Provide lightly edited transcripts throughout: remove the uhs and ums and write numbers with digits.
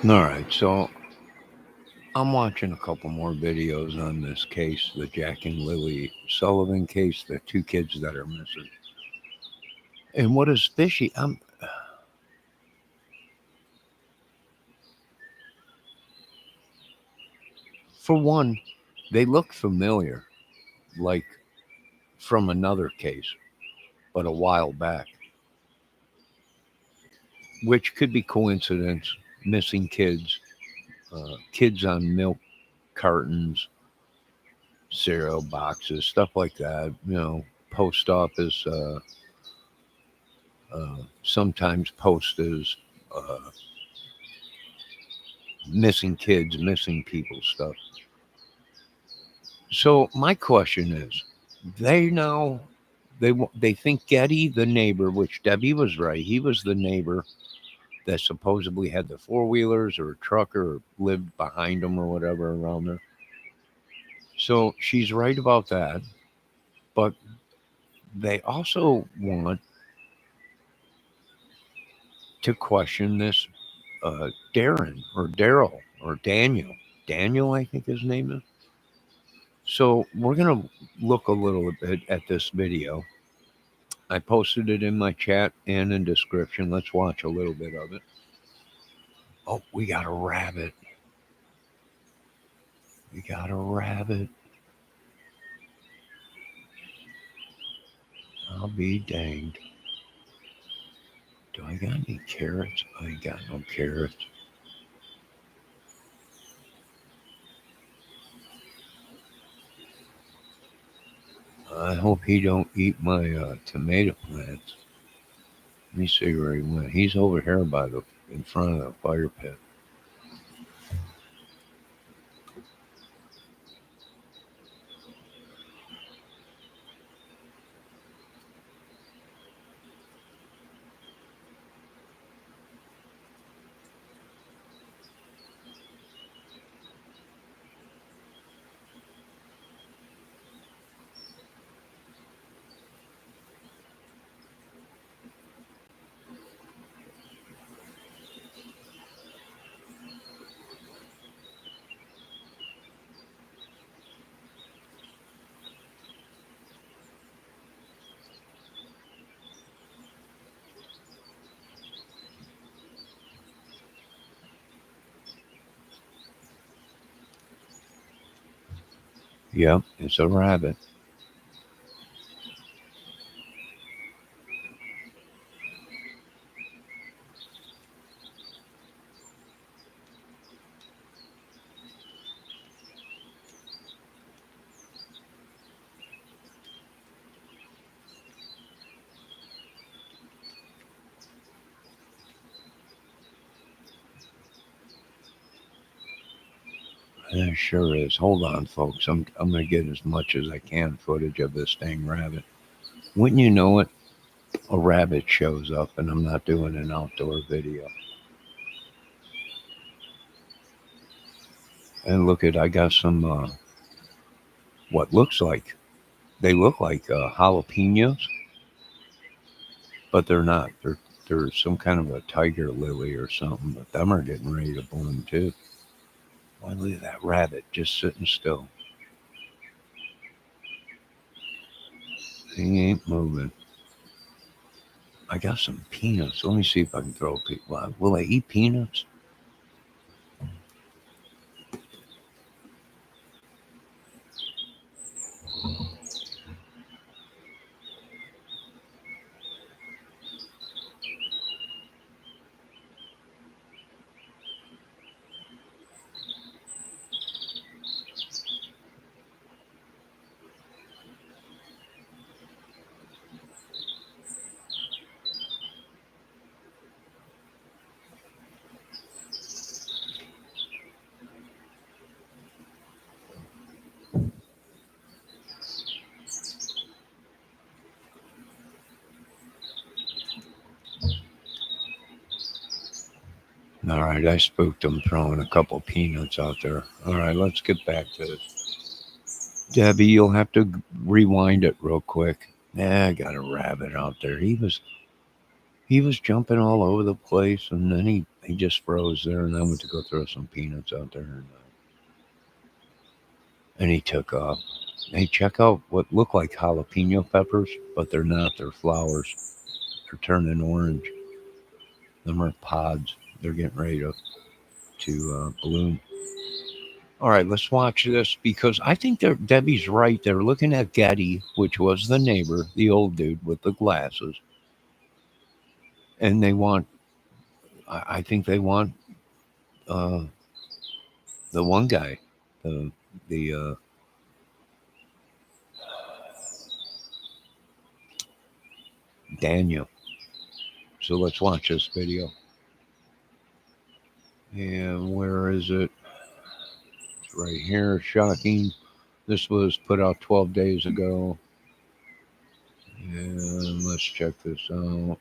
All right, so I'm watching a couple more videos on this case, the Jack and Lily Sullivan case, the two kids that are missing. And what is fishy? For one, they look familiar, like from another case, but a while back, which could be coincidence. Missing kids, kids on milk cartons, cereal boxes, stuff like that. Post office. Sometimes post is uh, missing kids, missing people stuff. So my question is, they now they think Getty, the neighbor, which Debbie was right, he was the neighbor that supposedly had the four wheelers or a trucker or lived behind them or whatever around there. So she's right about that, but they also want to question this Darren or Daryl or Daniel. Daniel, I think his name is. So we're going to look a little bit at this video. I posted it in my chat and in description. Let's watch a little bit of it. Oh, we got a rabbit. We got a rabbit. I'll be danged. Do I got any carrots? I ain't got no carrots. I hope he don't eat my tomato plants. Let me see where he went. He's over here in front of the fire pit. Yep, it's a rabbit. It sure is. Hold on, folks. I'm gonna get as much as I can footage of this dang rabbit. Wouldn't you know it? A rabbit shows up, and I'm not doing an outdoor video. And look at, I got some what looks like they look like jalapenos, but they're not. They're some kind of a tiger lily or something. But them are getting ready to bloom too. Why, look at that rabbit just sitting still. He ain't moving. I got some peanuts. Let me see if I can throw people out. Will they eat peanuts? All right, I spooked them throwing a couple peanuts out there. All right, let's get back to this. Debbie, you'll have to rewind it real quick. I got a rabbit out there. He was jumping all over the place, and then He just froze there, and I went to go throw some peanuts out there, and he took off. Hey, check out what look like jalapeno peppers, but they're not. They're flowers. They're turning orange. Them are pods. They're getting ready to bloom. All right, let's watch this because I think Debbie's right. They're looking at Getty, which was the neighbor, the old dude with the glasses, and they want. I think they want uh, the one guy, the the Daniel. So let's watch this video. And where is it? It's right here. Shocking. This was put out 12 days ago. And let's check this out.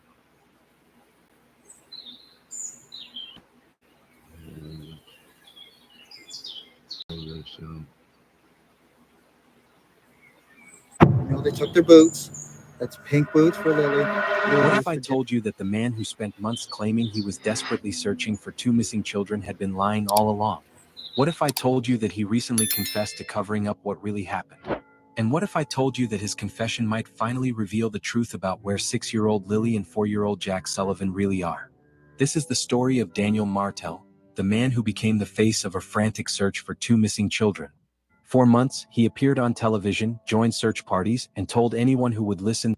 And this, They took their boots. That's pink boots for Lily. What if I told you that the man who spent months claiming he was desperately searching for two missing children had been lying all along? What if I told you that he recently confessed to covering up what really happened? And what if I told you that his confession might finally reveal the truth about where 6-year-old Lily and 4-year-old Jack Sullivan really are? This is the story of Daniel Martel, the man who became the face of a frantic search for two missing children. For months, he appeared on television, joined search parties, and told anyone who would listen.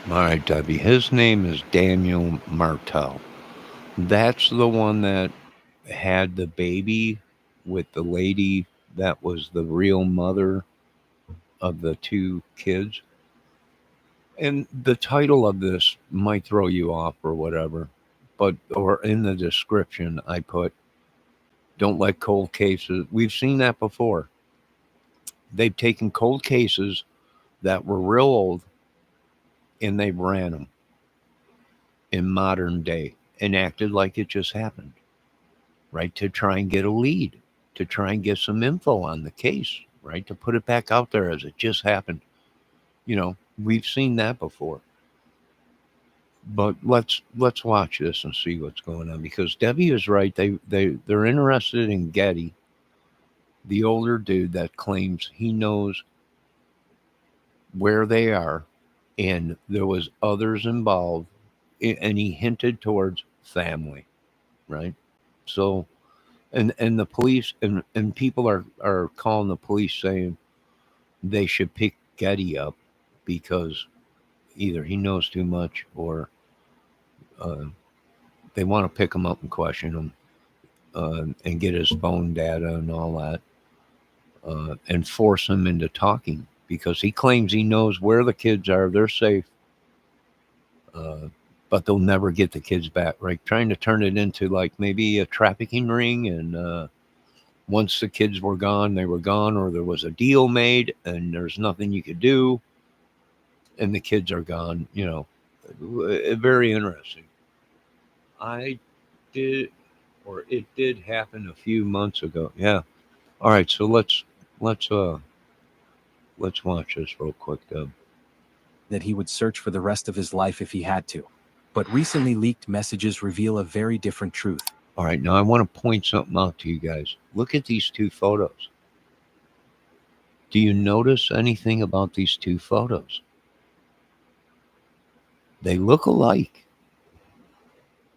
all right, Debbie. His name is Daniel Martel. That's the one that had the baby with the lady that was the real mother of the two kids. And the title of this might throw you off or whatever, but or in the description I put, don't let cold cases. We've seen that before. They've taken cold cases that were real old and they ran them in modern day and acted like it just happened, right? To try and get a lead, to try and get some info on the case, right? To put it back out there as it just happened. We've seen that before. But let's watch this and see what's going on because Debbie is right. They're interested in Getty, the older dude that claims he knows where they are, and there was others involved, and he hinted towards family, right? So, and the police and people are calling the police saying they should pick Getty up because either he knows too much or uh, they want to pick him up and question him and get his phone data and all that and force him into talking because he claims he knows where the kids are. They're safe, uh, but they'll never get the kids back, right? Trying to turn it into like maybe a trafficking ring. And once the kids were gone, they were gone, or there was a deal made and there's nothing you could do and the kids are gone. Very interesting. I did, or it did happen a few months ago. Yeah. All right. So let's watch this real quick, Deb. That he would search for the rest of his life if he had to. But recently leaked messages reveal a very different truth. All right. Now I want to point something out to you guys. Look at these two photos. Do you notice anything about these two photos? They look alike.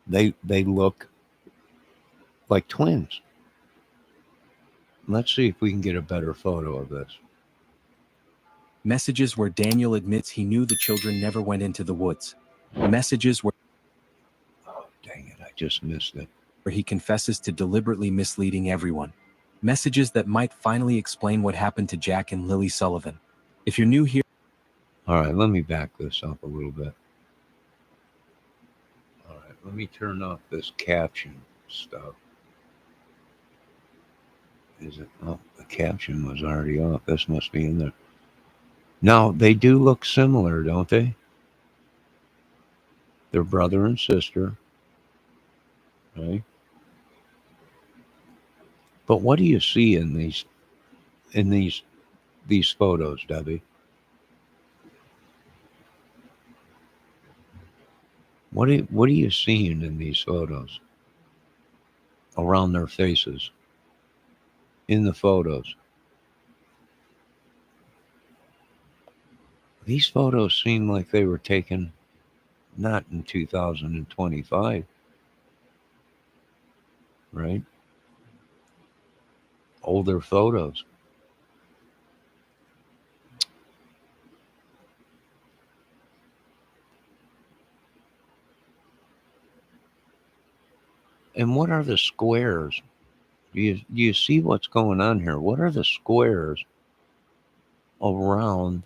They look like twins. Let's see if we can get a better photo of this. Messages where Daniel admits he knew the children never went into the woods. Messages where Oh, dang it. I just missed it. he confesses to deliberately misleading everyone. Messages that might finally explain what happened to Jack and Lily Sullivan. If you're new here, All right, let me back this up a little bit. All right, let me turn off this caption stuff. Is it? Oh, the caption was already off. This must be in there. Now, they do look similar, don't they? They're brother and sister, right? But what do you see in these photos, Debbie? What are you seeing in these photos around their faces? In the photos, these photos seem like they were taken not in 2025, right? Older photos. And what are the squares? Do you see what's going on here? What are the squares around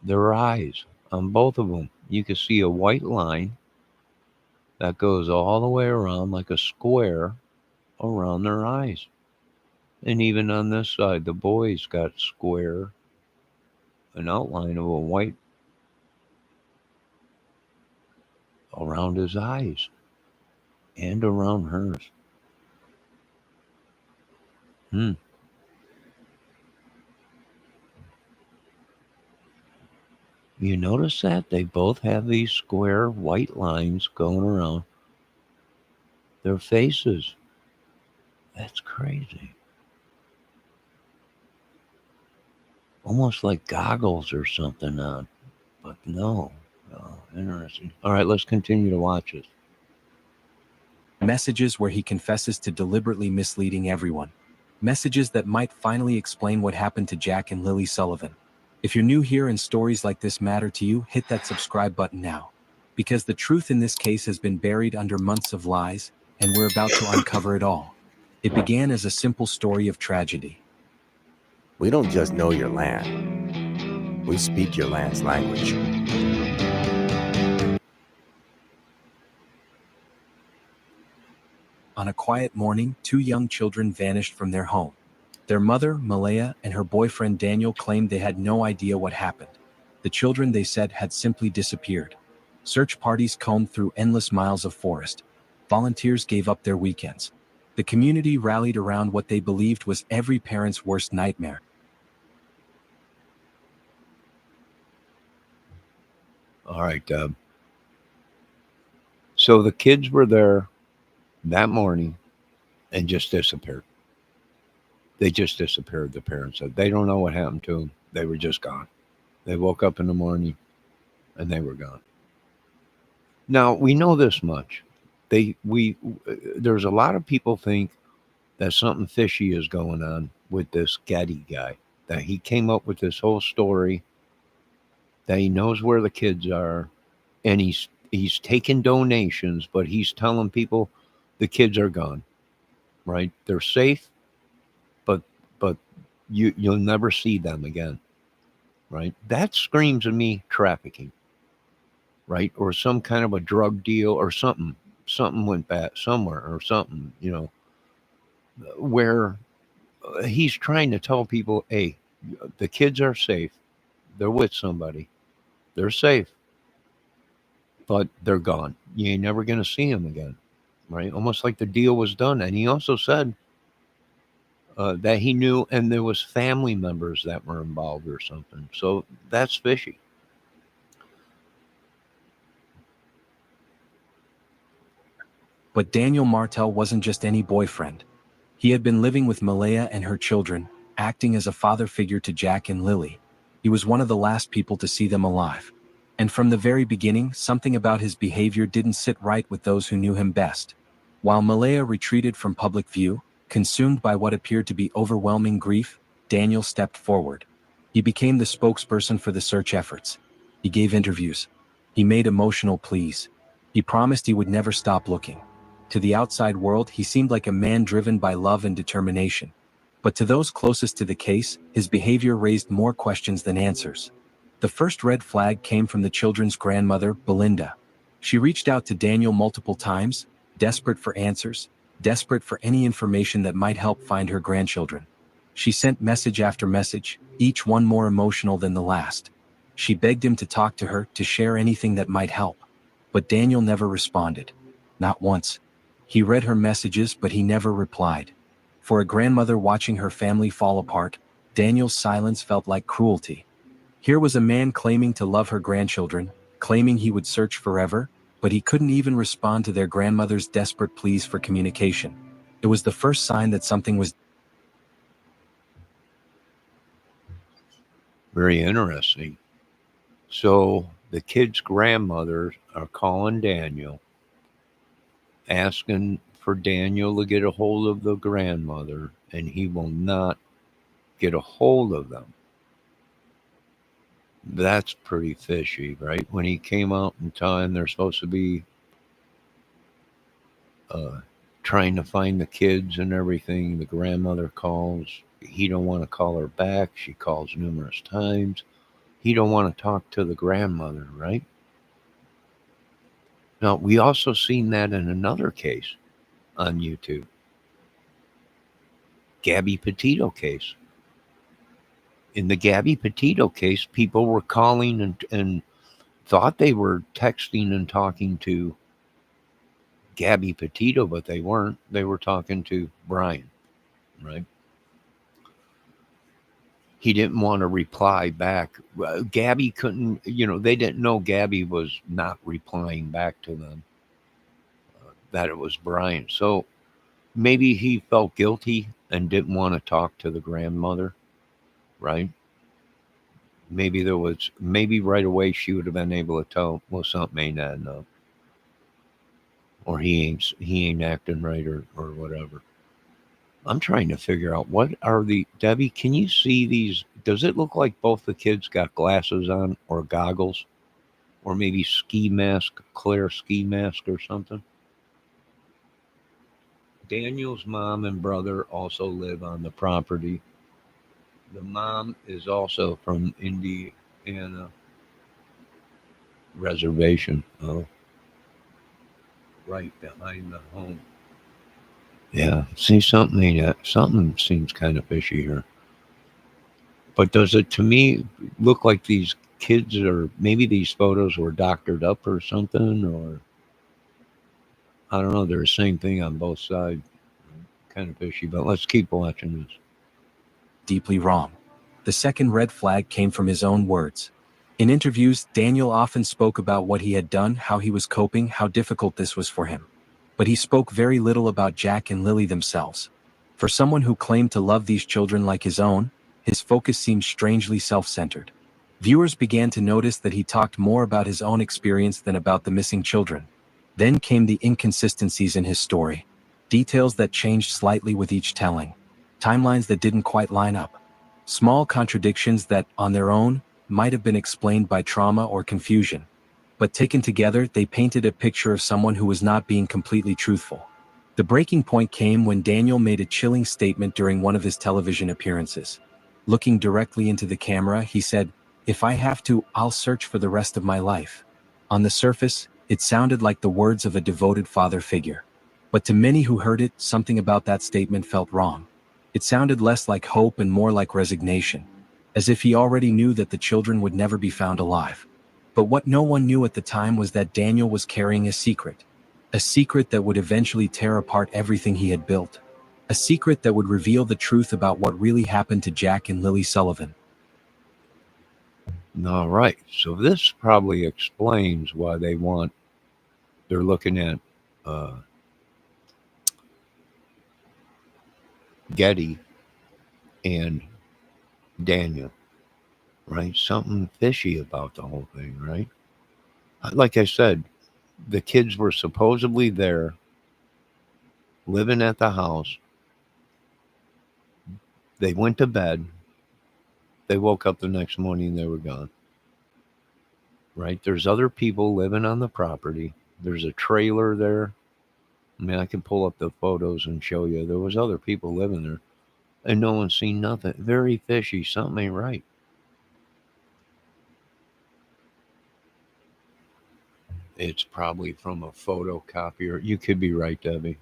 their eyes on both of them? You can see a white line that goes all the way around like a square around their eyes. And even on this side, the boy's got square, an outline of a white around his eyes and around hers. Hmm. You notice that? They both have these square white lines going around their faces. That's crazy. Almost like goggles or something on. But no. Oh, interesting. All right, let's continue to watch this. Messages where he confesses to deliberately misleading everyone. Messages that might finally explain what happened to Jack and Lily Sullivan. If you're new here and stories like this matter to you, hit that subscribe button now. Because the truth in this case has been buried under months of lies, and we're about to uncover it all. It began as a simple story of tragedy. We don't just know your land, we speak your land's language. On a quiet morning, two young children vanished from their home. Their mother, Malaya, and her boyfriend Daniel claimed they had no idea what happened. The children, they said, had simply disappeared. Search parties combed through endless miles of forest. Volunteers gave up their weekends. The community rallied around what they believed was every parent's worst nightmare. All right, Deb. So the kids were there that morning and just disappeared. They just disappeared, the parents said. They don't know what happened to them. They were just gone. They woke up in the morning and they were gone. Now, we know this much. There's a lot of people think that something fishy is going on with this Getty guy, that he came up with this whole story, that he knows where the kids are, and he's taking donations, but he's telling people the kids are gone, right? They're safe, but you'll never see them again, right? That screams at me trafficking, right? Or some kind of a drug deal or something. Something went bad somewhere or something, where he's trying to tell people, hey, the kids are safe. They're with somebody. They're safe, but they're gone. You ain't never going to see them again, right? Almost like the deal was done. And he also said that he knew, and there was family members that were involved or something. So that's fishy. But Daniel Martel wasn't just any boyfriend. He had been living with Malaya and her children, acting as a father figure to Jack and Lily. He was one of the last people to see them alive. And from the very beginning, something about his behavior didn't sit right with those who knew him best. While Malaya retreated from public view, consumed by what appeared to be overwhelming grief, Daniel stepped forward. He became the spokesperson for the search efforts. He gave interviews. He made emotional pleas. He promised he would never stop looking. To the outside world, he seemed like a man driven by love and determination. But to those closest to the case, his behavior raised more questions than answers. The first red flag came from the children's grandmother, Belinda. She reached out to Daniel multiple times, desperate for answers, desperate for any information that might help find her grandchildren. She sent message after message, each one more emotional than the last. She begged him to talk to her, to share anything that might help. But Daniel never responded. Not once. He read her messages, but he never replied. For a grandmother watching her family fall apart, Daniel's silence felt like cruelty. Here was a man claiming to love her grandchildren, claiming he would search forever, but he couldn't even respond to their grandmother's desperate pleas for communication. It was the first sign that something was Very interesting. So the kid's grandmothers are calling Daniel, asking for Daniel to get a hold of the grandmother, and he will not get a hold of them. That's pretty fishy, right? When he came out in time, they're supposed to be uh, trying to find the kids and everything. The grandmother calls. He don't want to call her back. She calls numerous times. He don't want to talk to the grandmother, right? Now, we also seen that in another case on YouTube. Gabby Petito case. In the Gabby Petito case, people were calling and thought they were texting and talking to Gabby Petito, but they weren't. They were talking to Brian, right? He didn't want to reply back. Gabby couldn't, they didn't know Gabby was not replying back to them, that it was Brian. So maybe he felt guilty and didn't want to talk to the grandmother, right? Maybe right away she would have been able to tell, well, something ain't adding up, or he ain't acting right, or whatever. I'm trying to figure out what are the Debbie. Can you see these? Does it look like both the kids got glasses on or goggles, or maybe ski mask, clear ski mask or something? Daniel's mom and brother also live on the property. The mom is also from Indiana reservation. Oh, right behind the home. Yeah, see, something seems kind of fishy here. But does it to me look like these kids, or maybe these photos were doctored up or something, or I don't know, they're the same thing on both sides. Kind of fishy, but let's keep watching this. deeply wrong. The second red flag came from his own words. In interviews, Daniel often spoke about what he had done, how he was coping, how difficult this was for him. But he spoke very little about Jack and Lily themselves. For someone who claimed to love these children like his own, his focus seemed strangely self-centered. Viewers began to notice that he talked more about his own experience than about the missing children. Then came the inconsistencies in his story. Details that changed slightly with each telling. Timelines that didn't quite line up. Small contradictions that, on their own, might have been explained by trauma or confusion. But taken together, they painted a picture of someone who was not being completely truthful. The breaking point came when Daniel made a chilling statement during one of his television appearances. Looking directly into the camera, he said, "If I have to, I'll search for the rest of my life." On the surface, it sounded like the words of a devoted father figure. But to many who heard it, something about that statement felt wrong. It sounded less like hope and more like resignation, as if he already knew that the children would never be found alive. But what no one knew at the time was that Daniel was carrying a secret that would eventually tear apart everything he had built. A secret that would reveal the truth about what really happened to Jack and Lily Sullivan. All right, so this probably explains why they're looking at uh, Getty and Daniel, right? Something fishy about the whole thing, right? Like I said, the kids were supposedly there, living at the house. They went to bed. They woke up the next morning, they were gone, right? There's other people living on the property. There's a trailer there. I mean, I can pull up the photos and show you. There was other people living there, and no one's seen nothing. Very fishy. Something ain't right. It's probably from a photocopier. You could be right, Debbie.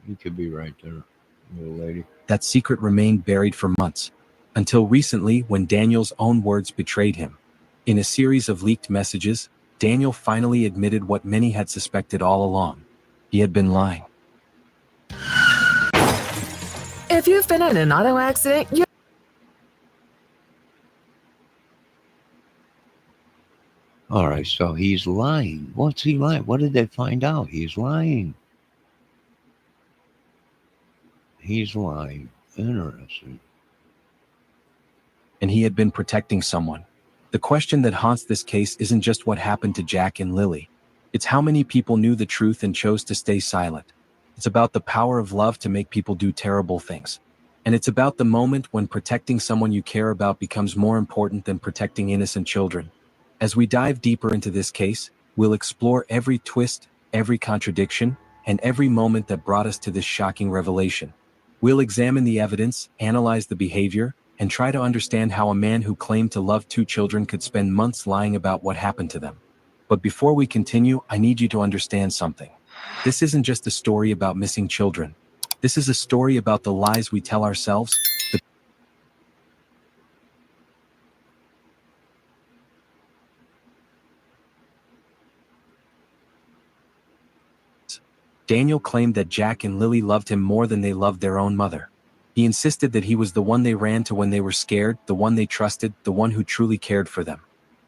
You could be right there, little lady. That secret remained buried for months, until recently when Daniel's own words betrayed him. In a series of leaked messages, Daniel finally admitted what many had suspected all along. He had been lying. If you've been in an auto accident, you All right, so he's lying. What's he lying? What did they find out? He's lying. He's lying. Interesting. And he had been protecting someone. The question that haunts this case isn't just what happened to Jack and Lily. It's how many people knew the truth and chose to stay silent. It's about the power of love to make people do terrible things. And it's about the moment when protecting someone you care about becomes more important than protecting innocent children. As we dive deeper into this case, we'll explore every twist, every contradiction, and every moment that brought us to this shocking revelation. We'll examine the evidence, analyze the behavior, and try to understand how a man who claimed to love two children could spend months lying about what happened to them. But before we continue, I need you to understand something. This isn't just a story about missing children. This is a story about the lies we tell ourselves. Daniel claimed that Jack and Lily loved him more than they loved their own mother. He insisted that he was the one they ran to when they were scared, the one they trusted, the one who truly cared for them.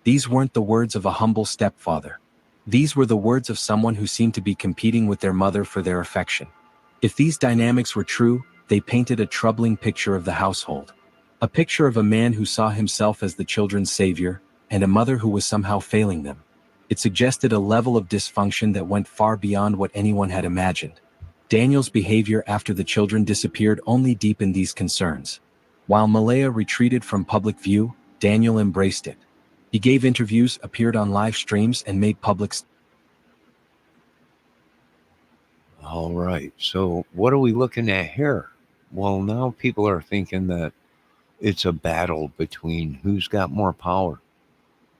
These weren't the words of a humble stepfather. These were the words of someone who seemed to be competing with their mother for their affection. If these dynamics were true, they painted a troubling picture of the household. A picture of a man who saw himself as the children's savior, and a mother who was somehow failing them. It suggested a level of dysfunction that went far beyond what anyone had imagined. Daniel's behavior after the children disappeared only deepened these concerns. While Malaya retreated from public view, Daniel embraced it. He gave interviews, appeared on live streams, and made public All right. So what are we looking at here? Well, now people are thinking that it's a battle between who's got more power,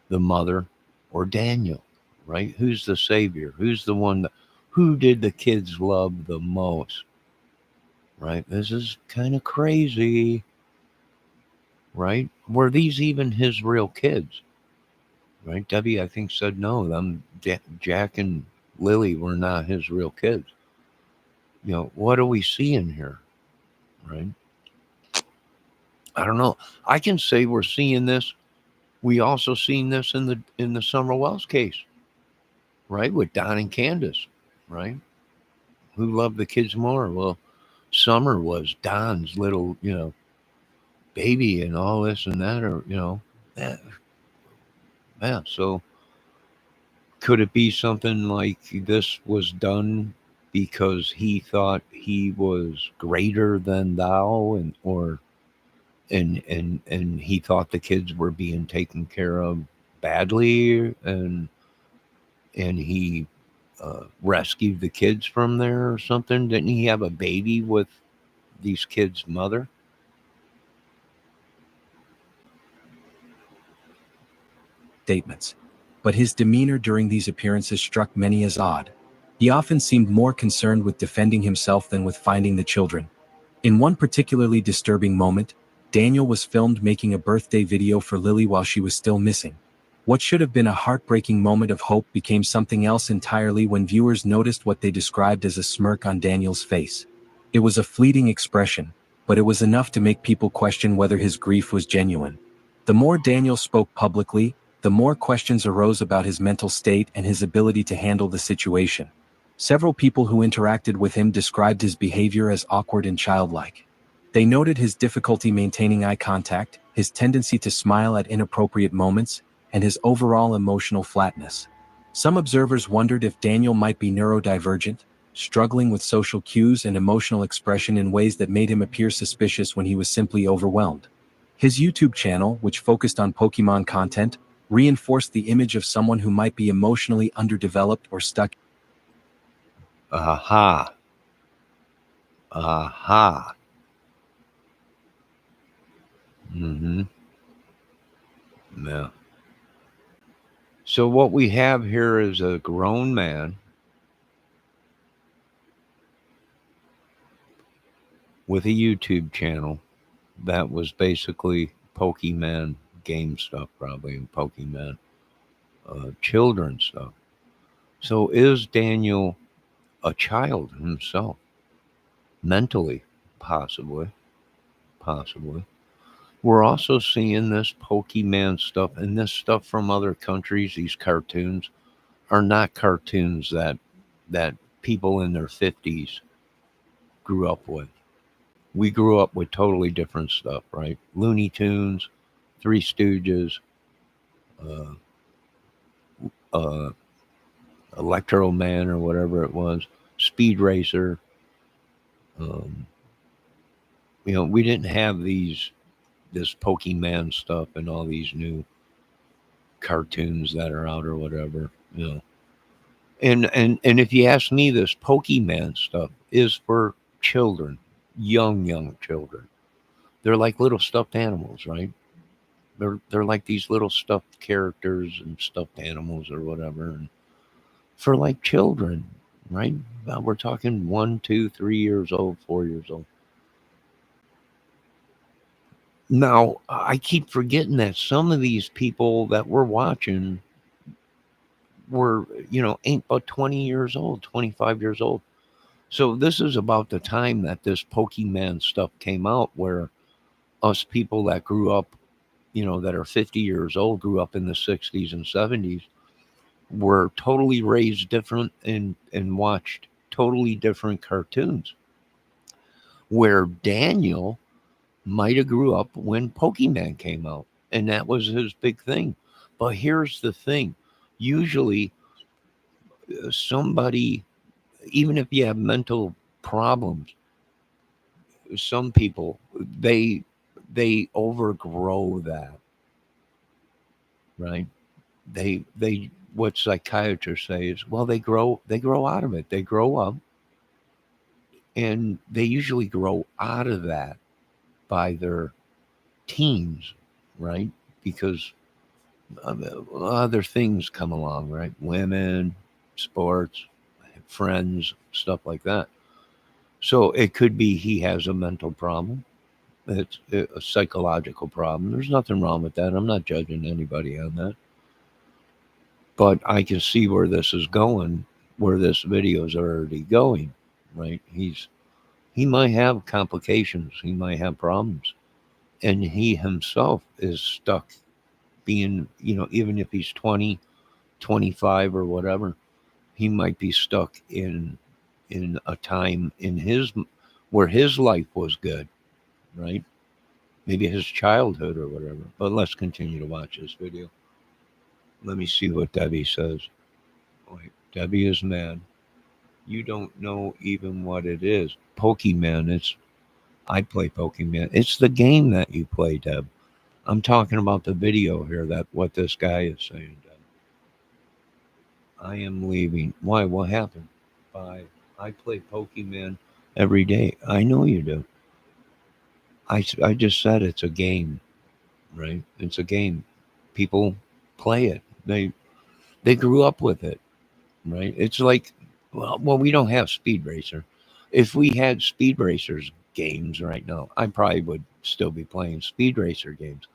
the mother or Daniel, right? Who's the savior? Who's the one that, who did the kids love the most? Right? This is kind of crazy, right? Were these even his real kids? Right? Debbie, I think, said no. Jack and Lily were not his real kids. What are we seeing here? Right? I don't know. I can say we're seeing this. We also seen this in the Summer Wells case, right? With Don and Candace, right? Who loved the kids more? Well, Summer was Don's little, baby and all this and that, or that. Yeah. So could it be something like this was done because he thought he was greater than thou, and he thought the kids were being taken care of badly, and he rescued the kids from there or something? Didn't he have a baby with these kids' mother? statements. But his demeanor during these appearances struck many as odd. He often seemed more concerned with defending himself than with finding the children. In one particularly disturbing moment, Daniel was filmed making a birthday video for Lily while she was still missing. What should have been a heartbreaking moment of hope became something else entirely when viewers noticed what they described as a smirk on Daniel's face. It was a fleeting expression, but it was enough to make people question whether his grief was genuine. The more Daniel spoke publicly, the more questions arose about his mental state and his ability to handle the situation. Several people who interacted with him described his behavior as awkward and childlike. They noted his difficulty maintaining eye contact, his tendency to smile at inappropriate moments, and his overall emotional flatness. Some observers wondered if Daniel might be neurodivergent, struggling with social cues and emotional expression in ways that made him appear suspicious when he was simply overwhelmed. His YouTube channel, which focused on Pokemon content, reinforced the image of someone who might be emotionally underdeveloped or stuck. Aha. Aha. Mm-hmm. Yeah. So what we have here is a grown man with a YouTube channel that was basically Pokemon game stuff, probably, and Pokemon children stuff. So is Daniel a child himself? Mentally, possibly. Possibly. We're also seeing this Pokemon stuff and this stuff from other countries. These cartoons are not cartoons that people in their 50s grew up with. We grew up with totally different stuff, right? Looney Tunes, Three Stooges, uh, uh, Electro Man or whatever it was, Speed Racer. Um, we didn't have this Pokemon stuff and all these new cartoons that are out or whatever. And if you ask me, this Pokemon stuff is for children, young children. They're like little stuffed animals, right? They're like these little stuffed characters and stuffed animals or whatever, and for like children, right? We're talking 1, 2, 3 years old, 4 years old. Now I keep forgetting that some of these people that we're watching were, ain't but 20 years old, 25 years old. So this is about the time that this Pokemon stuff came out, where us people that grew up, that are 50 years old, grew up in the 60s and 70s, were totally raised different and watched totally different cartoons. Where Daniel might have grew up when Pokemon came out, and that was his big thing. But here's the thing: usually, somebody, even if you have mental problems, some people they overgrow that, right? They what psychiatrists say is, well, they grow out of it. They grow up, and they usually grow out of that by their teens, right? Because other things come along, right? Women, sports, friends, stuff like that. So it could be he has a mental problem. It's a psychological problem. There's nothing wrong with that. I'm not judging anybody on that. But I can see where this is going, where this video is already going, right? He might have complications. He might have problems. And he himself is stuck being, even if he's 20, 25 or whatever, he might be stuck in a time in his where his life was good, right? Maybe his childhood or whatever. But let's continue to watch this video. Let me see what Debbie says. Wait, Debbie is mad. You don't know even what it is. Pokemon. I play Pokemon. It's the game that you play, Deb. I'm talking about the video here. That what this guy is saying, Deb. I am leaving. Why? What happened? Bye. I play Pokemon every day. I know you do. I just said it's a game, right? It's a game. People play it. They grew up with it, right? It's like, well, we don't have Speed Racer. If we had Speed Racers games right now, I probably would still be playing Speed Racer games.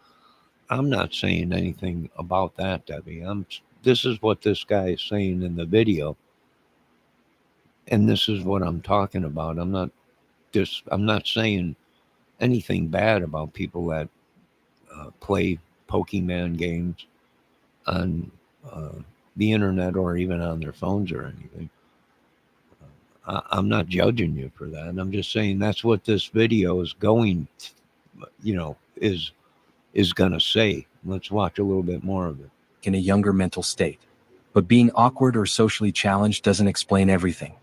I'm not saying anything about that, Debbie. This is what this guy is saying in the video, and this is what I'm talking about. I'm not saying anything bad about people that play Pokemon games on uh, the internet or even on their phones or anything. I'm not judging you for that. I'm just saying that's what this video is going, is going to say. Let's watch a little bit more of it. In a younger mental state. But being awkward or socially challenged doesn't explain everything.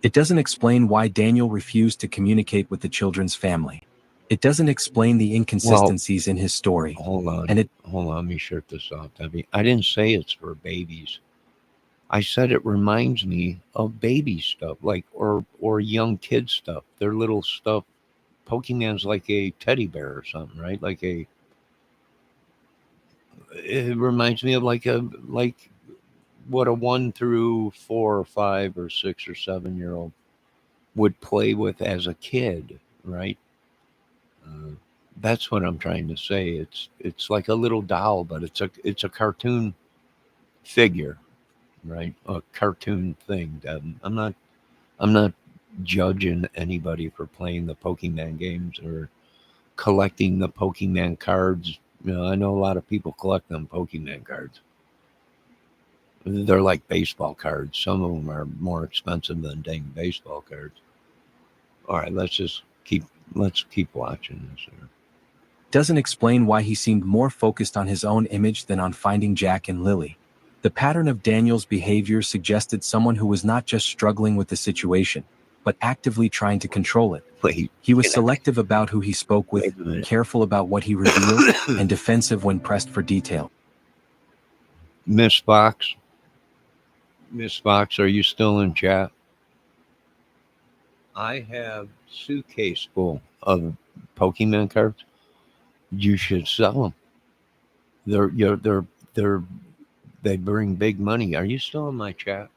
It doesn't explain why Daniel refused to communicate with the children's family. It doesn't explain the inconsistencies in his story. Hold on. And hold on. Let me shirt this off, Debbie. I didn't say it's for babies. I said it reminds me of baby stuff, like or young kid stuff. They're little stuff. Pokemon's like a teddy bear or something, right? It reminds me of like what a 1 through 4 or 5 or 6 or 7 year old would play with as a kid, right? Uh, that's what I'm trying to say. It's like a little doll, but it's a cartoon figure, right? A cartoon thing. I'm not judging anybody for playing the Pokemon games or collecting the Pokemon cards. I know a lot of people collect them Pokemon cards. They're like baseball cards. Some of them are more expensive than dang baseball cards. All right, let's keep watching this here. Doesn't explain why he seemed more focused on his own image than on finding Jack and Lily. The pattern of Daniel's behavior suggested someone who was not just struggling with the situation, but actively trying to control it. Wait, He was selective about who he spoke with, wait a minute. careful about what he revealed, and defensive when pressed for detail. Miss Fox, are you still in chat? I have suitcase full of Pokemon cards. You should sell them. They're they bring big money. Are you still in my chat?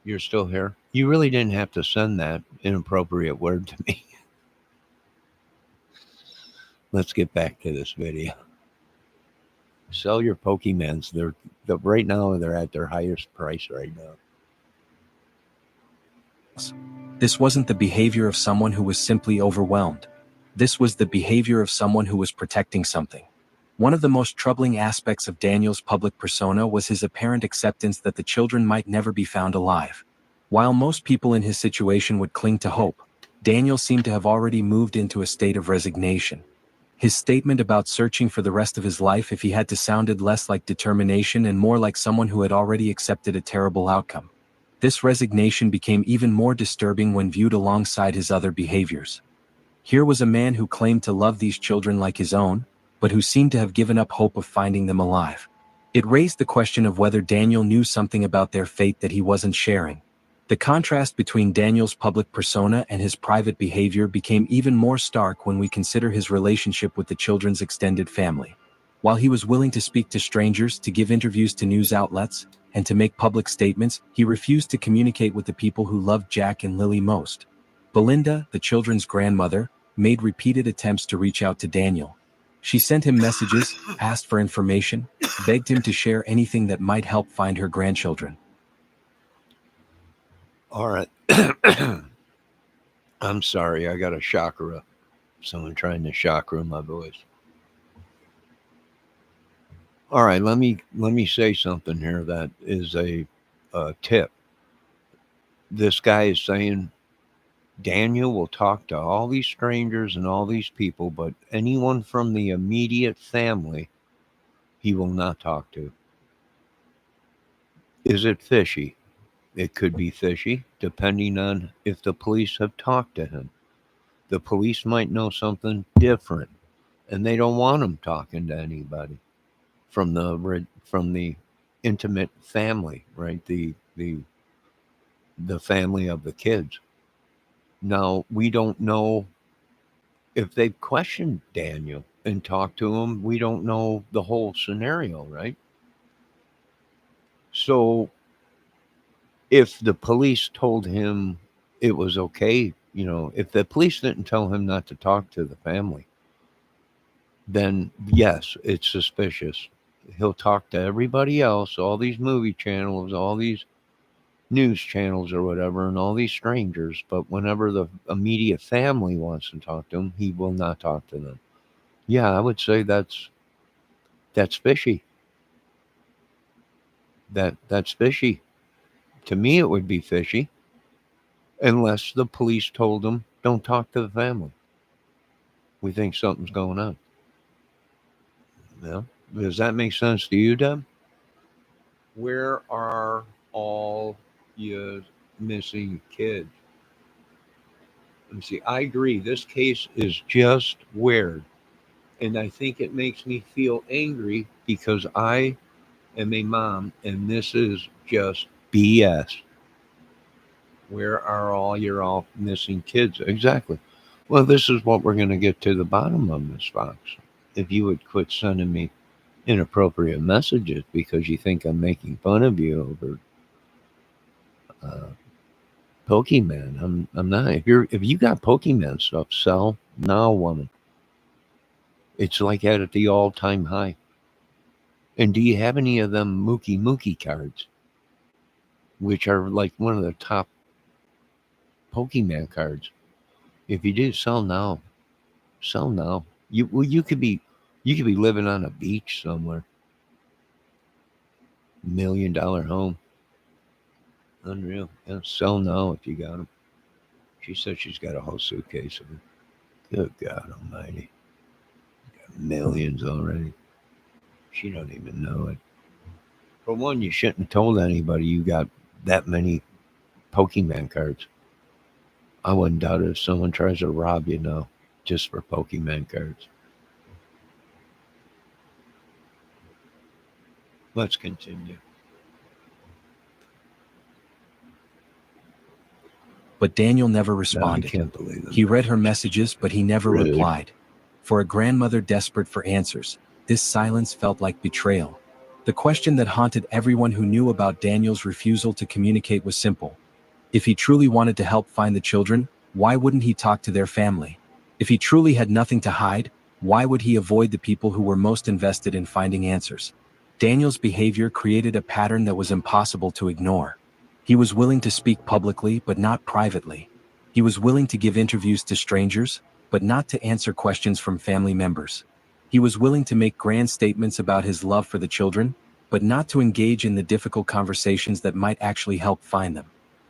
You're still here. You really didn't have to send that inappropriate word to me. Let's get back to this video. Sell your Pokemons. They're right now they're at their highest price right now. This wasn't the behavior of someone who was simply overwhelmed. This was the behavior of someone who was protecting something. One of the most troubling aspects of Daniel's public persona was his apparent acceptance that the children might never be found alive. While most people in his situation would cling to hope, Daniel seemed to have already moved into a state of resignation. His statement about searching for the rest of his life if he had to sounded less like determination and more like someone who had already accepted a terrible outcome. This resignation became even more disturbing when viewed alongside his other behaviors. Here was a man who claimed to love these children like his own, but who seemed to have given up hope of finding them alive. It raised the question of whether Daniel knew something about their fate that he wasn't sharing. The contrast between Daniel's public persona and his private behavior became even more stark when we consider his relationship with the children's extended family. While he was willing to speak to strangers, to give interviews to news outlets, and to make public statements, he refused to communicate with the people who loved Jack and Lily most. Belinda, the children's grandmother, made repeated attempts to reach out to Daniel. She sent him messages, asked for information, begged him to share anything that might help find her grandchildren. All right. I'm sorry, I got a chakra. Someone trying to chakra my voice. All right, let me say something here that is a tip. This guy is saying Daniel will talk to all these strangers and all these people, but anyone from the immediate family he will not talk to. Is it fishy? It could be fishy, depending on if the police have talked to him. The police might know something different, and they don't want him talking to anybody from the intimate family, right? The family of the kids. Now, we don't know if they've questioned Daniel and talked to him. We don't know the whole scenario, right? So if the police told him it was okay, if the police didn't tell him not to talk to the family, then yes, it's suspicious. He'll talk to everybody else, all these movie channels, all these news channels or whatever, and all these strangers. But whenever the immediate family wants to talk to him, he will not talk to them. Yeah, I would say that's fishy. That's fishy. To me, it would be fishy, unless the police told him, "Don't talk to the family. We think something's going on." Well, does that make sense to you, Deb? Where are all your missing kids? Let me see. I agree. This case is just weird. And I think it makes me feel angry because I am a mom and this is just BS. Where are all your missing kids? Exactly. Well, this is what we're going to get to the bottom of, Miss Fox. If you would quit sending me inappropriate messages because you think I'm making fun of you over Pokemon. I'm not. If you got Pokemon stuff, sell now, woman. It's like at the all-time high. And do you have any of them Mookie cards, which are like one of the top Pokemon cards? If you do, sell now. Sell now. You could be living on a beach somewhere. $1 million home. Unreal. Yeah, sell now if you got them. She said she's got a whole suitcase of them. Good God Almighty. Got millions already. She don't even know it. For one, you shouldn't have told anybody you got that many Pokemon cards. I wouldn't doubt it if someone tries to rob you now just for Pokemon cards. Let's continue. But Daniel never No, I responded. can't believe it. He read her messages, but he never Rude. replied. For a grandmother desperate for answers, this silence felt like betrayal. The question that haunted everyone who knew about Daniel's refusal to communicate was simple. If he truly wanted to help find the children, why wouldn't he talk to their family? If he truly had nothing to hide, why would he avoid the people who were most invested in finding answers? Daniel's behavior created a pattern that was impossible to ignore. He was willing to speak publicly, but not privately. He was willing to give interviews to strangers, but not to answer questions from family members. He was willing to make grand statements about his love for the children, but not to engage in the difficult conversations that might actually help find them.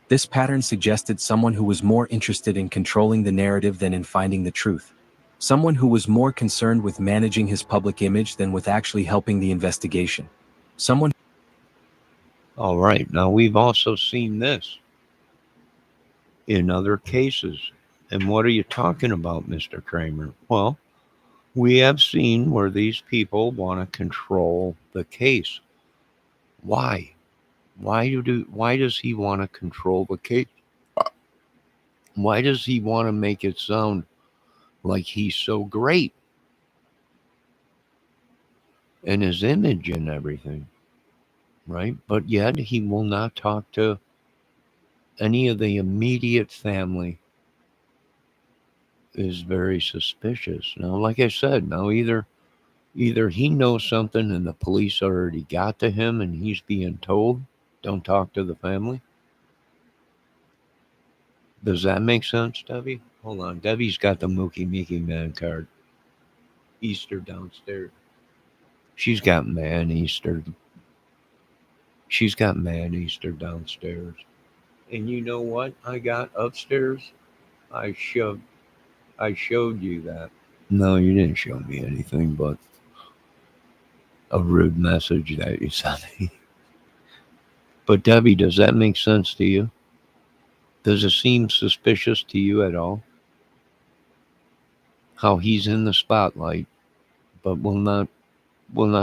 This pattern suggested someone who was more interested in controlling the narrative than in finding the truth. Someone who was more concerned with managing his public image than with actually helping the investigation. Someone. All right. Now, we've also seen this in other cases. And what are you talking about, Mr. Kramer? Well, we have seen where these people want to control the case. Why? Why does he want to control the case? Why does he want to make it sound like he's so great? And his image and everything, right? But yet he will not talk to any of the immediate family. Is very suspicious. Now, like I said, now either he knows something and the police already got to him and he's being told, don't talk to the family. Does that make sense, Debbie? Hold on. Debbie's got the Mookie Mickey Man card. Easter downstairs. She's got Man Easter. She's got Man Easter downstairs. And you know what I got upstairs? I showed you that. No, you didn't show me anything but a rude message that you sent me. But Debbie, does that make sense to you? Does it seem suspicious to you at all? How he's in the spotlight, but will not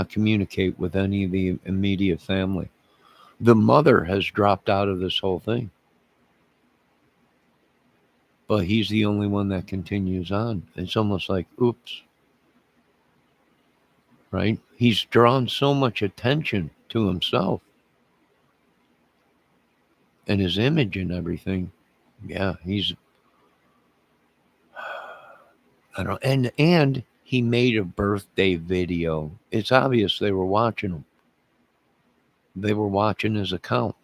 communicate with any of the immediate family. The mother has dropped out of this whole thing. But he's the only one that continues on. It's almost like, oops. Right? He's drawn so much attention to himself and his image and everything. Yeah, he's I don't and he made a birthday video. It's obvious they were watching him. They were watching his account.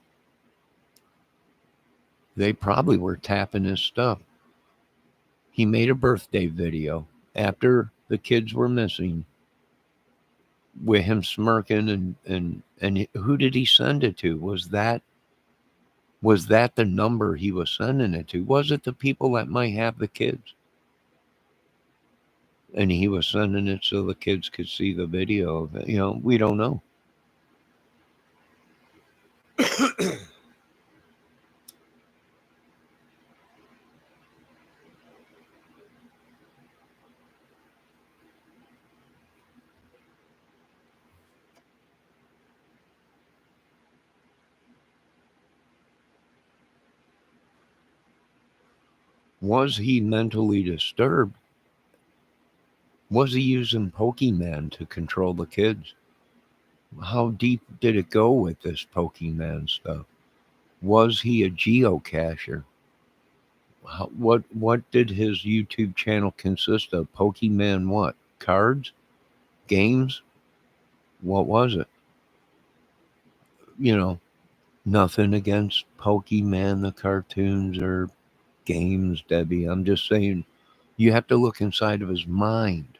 They probably were tapping his stuff. He made a birthday video after the kids were missing with him smirking and who did he send it to? Was that the number he was sending it to? Was it the people that might have the kids? And he was sending it so the kids could see the video of it. We don't know. Was he mentally disturbed? Was he using Pokemon to control the kids? How deep did it go with this Pokemon stuff? Was he a geocacher? What did his YouTube channel consist of? Pokemon what? Cards? Games? What was it? Nothing against Pokemon, the cartoons or games, Debbie. I'm just saying You have to look inside of his mind.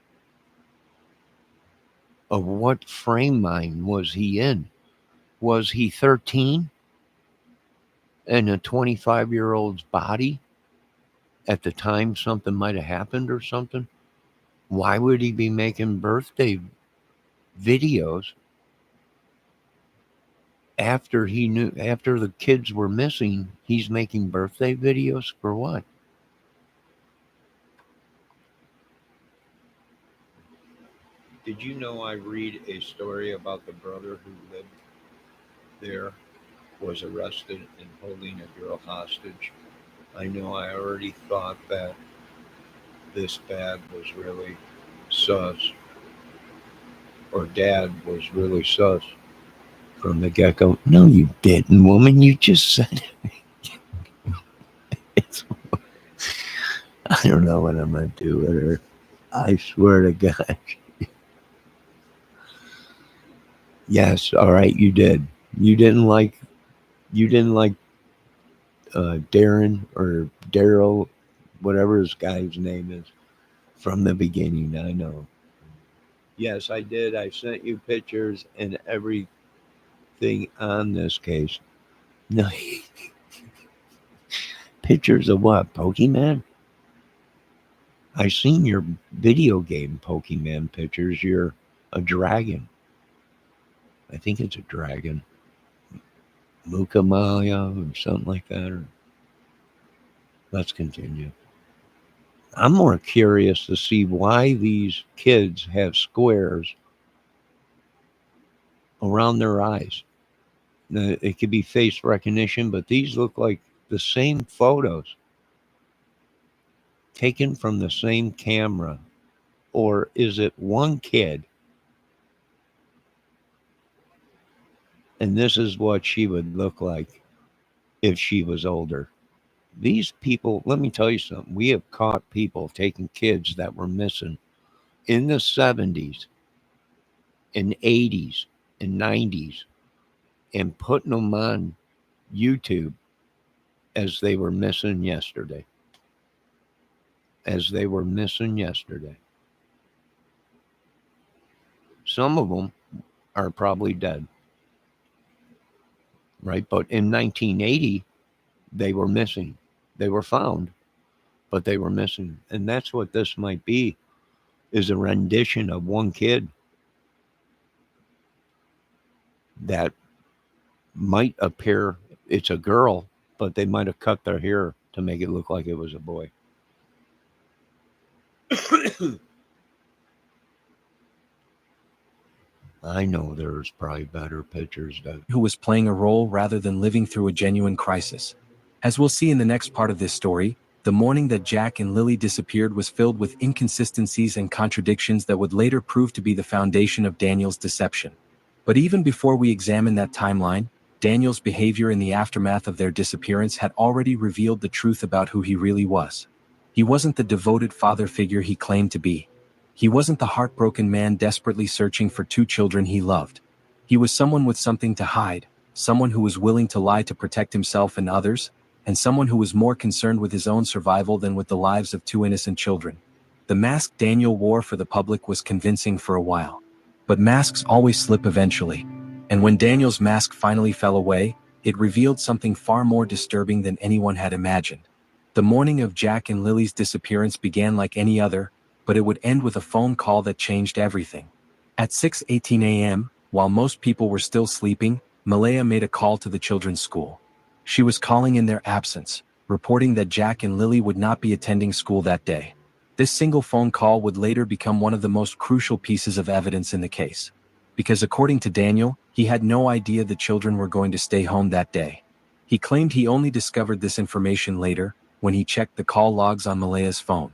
Of what frame mind was he in? Was he 13 in a 25-year-old's body? At the time something might have happened or something? Why would he be making birthday videos after the kids were missing? He's making birthday videos for what? Did you know I read a story about the brother who lived there, was arrested and holding a girl hostage? I know I already thought that this dad was really sus, or dad was really sus from the get go. No, you didn't, woman. You just said it. It's, I don't know what I'm going to do with her. I swear to God. Yes, all right, you did. You didn't like Darren or Daryl, whatever his guy's name is, from the beginning. I know. Yes, I did. I sent you pictures and everything on this case. No, pictures of what? Pokemon? I seen your video game Pokemon pictures. You're a dragon. I think it's a dragon. Mukamaya or something like that. Or let's continue. I'm more curious to see why these kids have squares around their eyes. Now, it could be face recognition, but these look like the same photos taken from the same camera. Or is it one kid? And this is what she would look like if she was older. These people, let me tell you something. We have caught people taking kids that were missing in the 70s and 80s and 90s and putting them on YouTube as they were missing yesterday. As they were missing yesterday. Some of them are probably dead. Right? But in 1980, they were missing. They were found, but they were missing. And that's what this might be, is a rendition of one kid that might appear, it's a girl, but they might have cut their hair to make it look like it was a boy. I know there's probably better pictures that who was playing a role rather than living through a genuine crisis. As we'll see in the next part of this story, the morning that Jack and Lily disappeared was filled with inconsistencies and contradictions that would later prove to be the foundation of Daniel's deception. But even before we examine that timeline, Daniel's behavior in the aftermath of their disappearance had already revealed the truth about who he really was. He wasn't the devoted father figure he claimed to be. He wasn't the heartbroken man desperately searching for two children he loved. He was someone with something to hide, someone who was willing to lie to protect himself and others, and someone who was more concerned with his own survival than with the lives of two innocent children. The mask Daniel wore for the public was convincing for a while. But masks always slip eventually. And when Daniel's mask finally fell away, it revealed something far more disturbing than anyone had imagined. The morning of Jack and Lily's disappearance began like any other, but it would end with a phone call that changed everything. At 6:18 a.m., while most people were still sleeping, Malaya made a call to the children's school. She was calling in their absence, reporting that Jack and Lily would not be attending school that day. This single phone call would later become one of the most crucial pieces of evidence in the case. Because according to Daniel, he had no idea the children were going to stay home that day. He claimed he only discovered this information later, when he checked the call logs on Malaya's phone.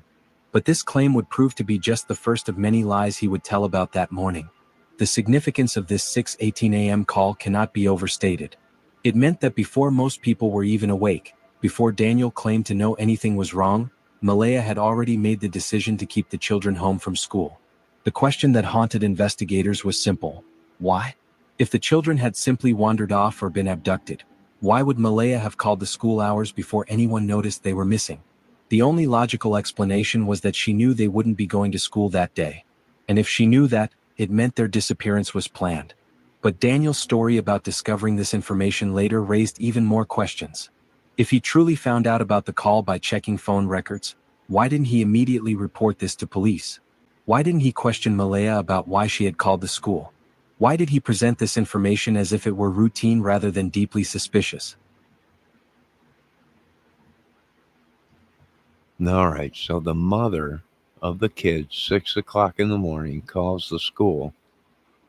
But this claim would prove to be just the first of many lies he would tell about that morning. The significance of this 6:18 a.m. call cannot be overstated. It meant that before most people were even awake, before Daniel claimed to know anything was wrong, Malaya had already made the decision to keep the children home from school. The question that haunted investigators was simple. Why? If the children had simply wandered off or been abducted, why would Malaya have called the school hours before anyone noticed they were missing? The only logical explanation was that she knew they wouldn't be going to school that day. And if she knew that, it meant their disappearance was planned. But Daniel's story about discovering this information later raised even more questions. If he truly found out about the call by checking phone records, why didn't he immediately report this to police? Why didn't he question Malaya about why she had called the school? Why did he present this information as if it were routine rather than deeply suspicious? All right, so the mother of the kids, 6 o'clock in the morning, calls the school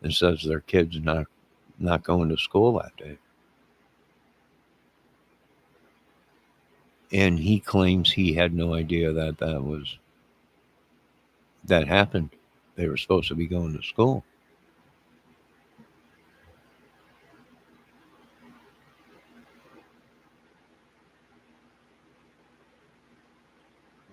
and says their kid's not going to school that day. And he claims he had no idea that that happened. They were supposed to be going to school.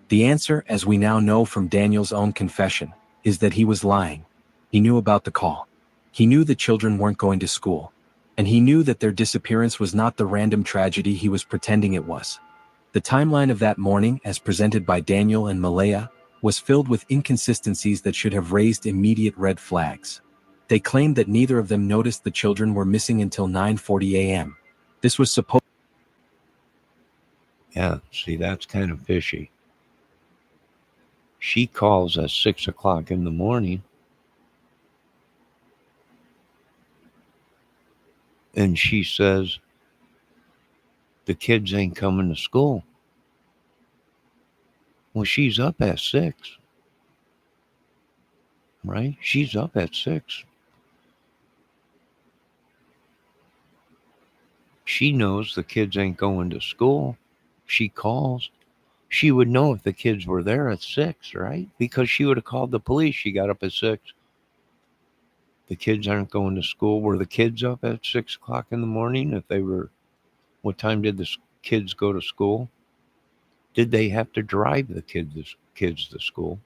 The answer, as we now know from Daniel's own confession, is that he was lying. He knew about the call. He knew the children weren't going to school. And he knew that their disappearance was not the random tragedy he was pretending it was. The timeline of that morning, as presented by Daniel and Malaya, was filled with inconsistencies that should have raised immediate red flags. They claimed that neither of them noticed the children were missing until 9:40 a.m. This was supposed. Yeah, see, that's kind of fishy. She calls at 6 o'clock in the morning and she says the kids ain't coming to school. Well, she's up at 6, right? She's up at 6. She knows the kids ain't going to school. She calls. She would know if the kids were there at 6, right? Because she would have called the police. She got up at 6. The kids aren't going to school. Were the kids up at 6 o'clock in the morning? If they were, what time did the kids go to school? Did they have to drive the kids to school?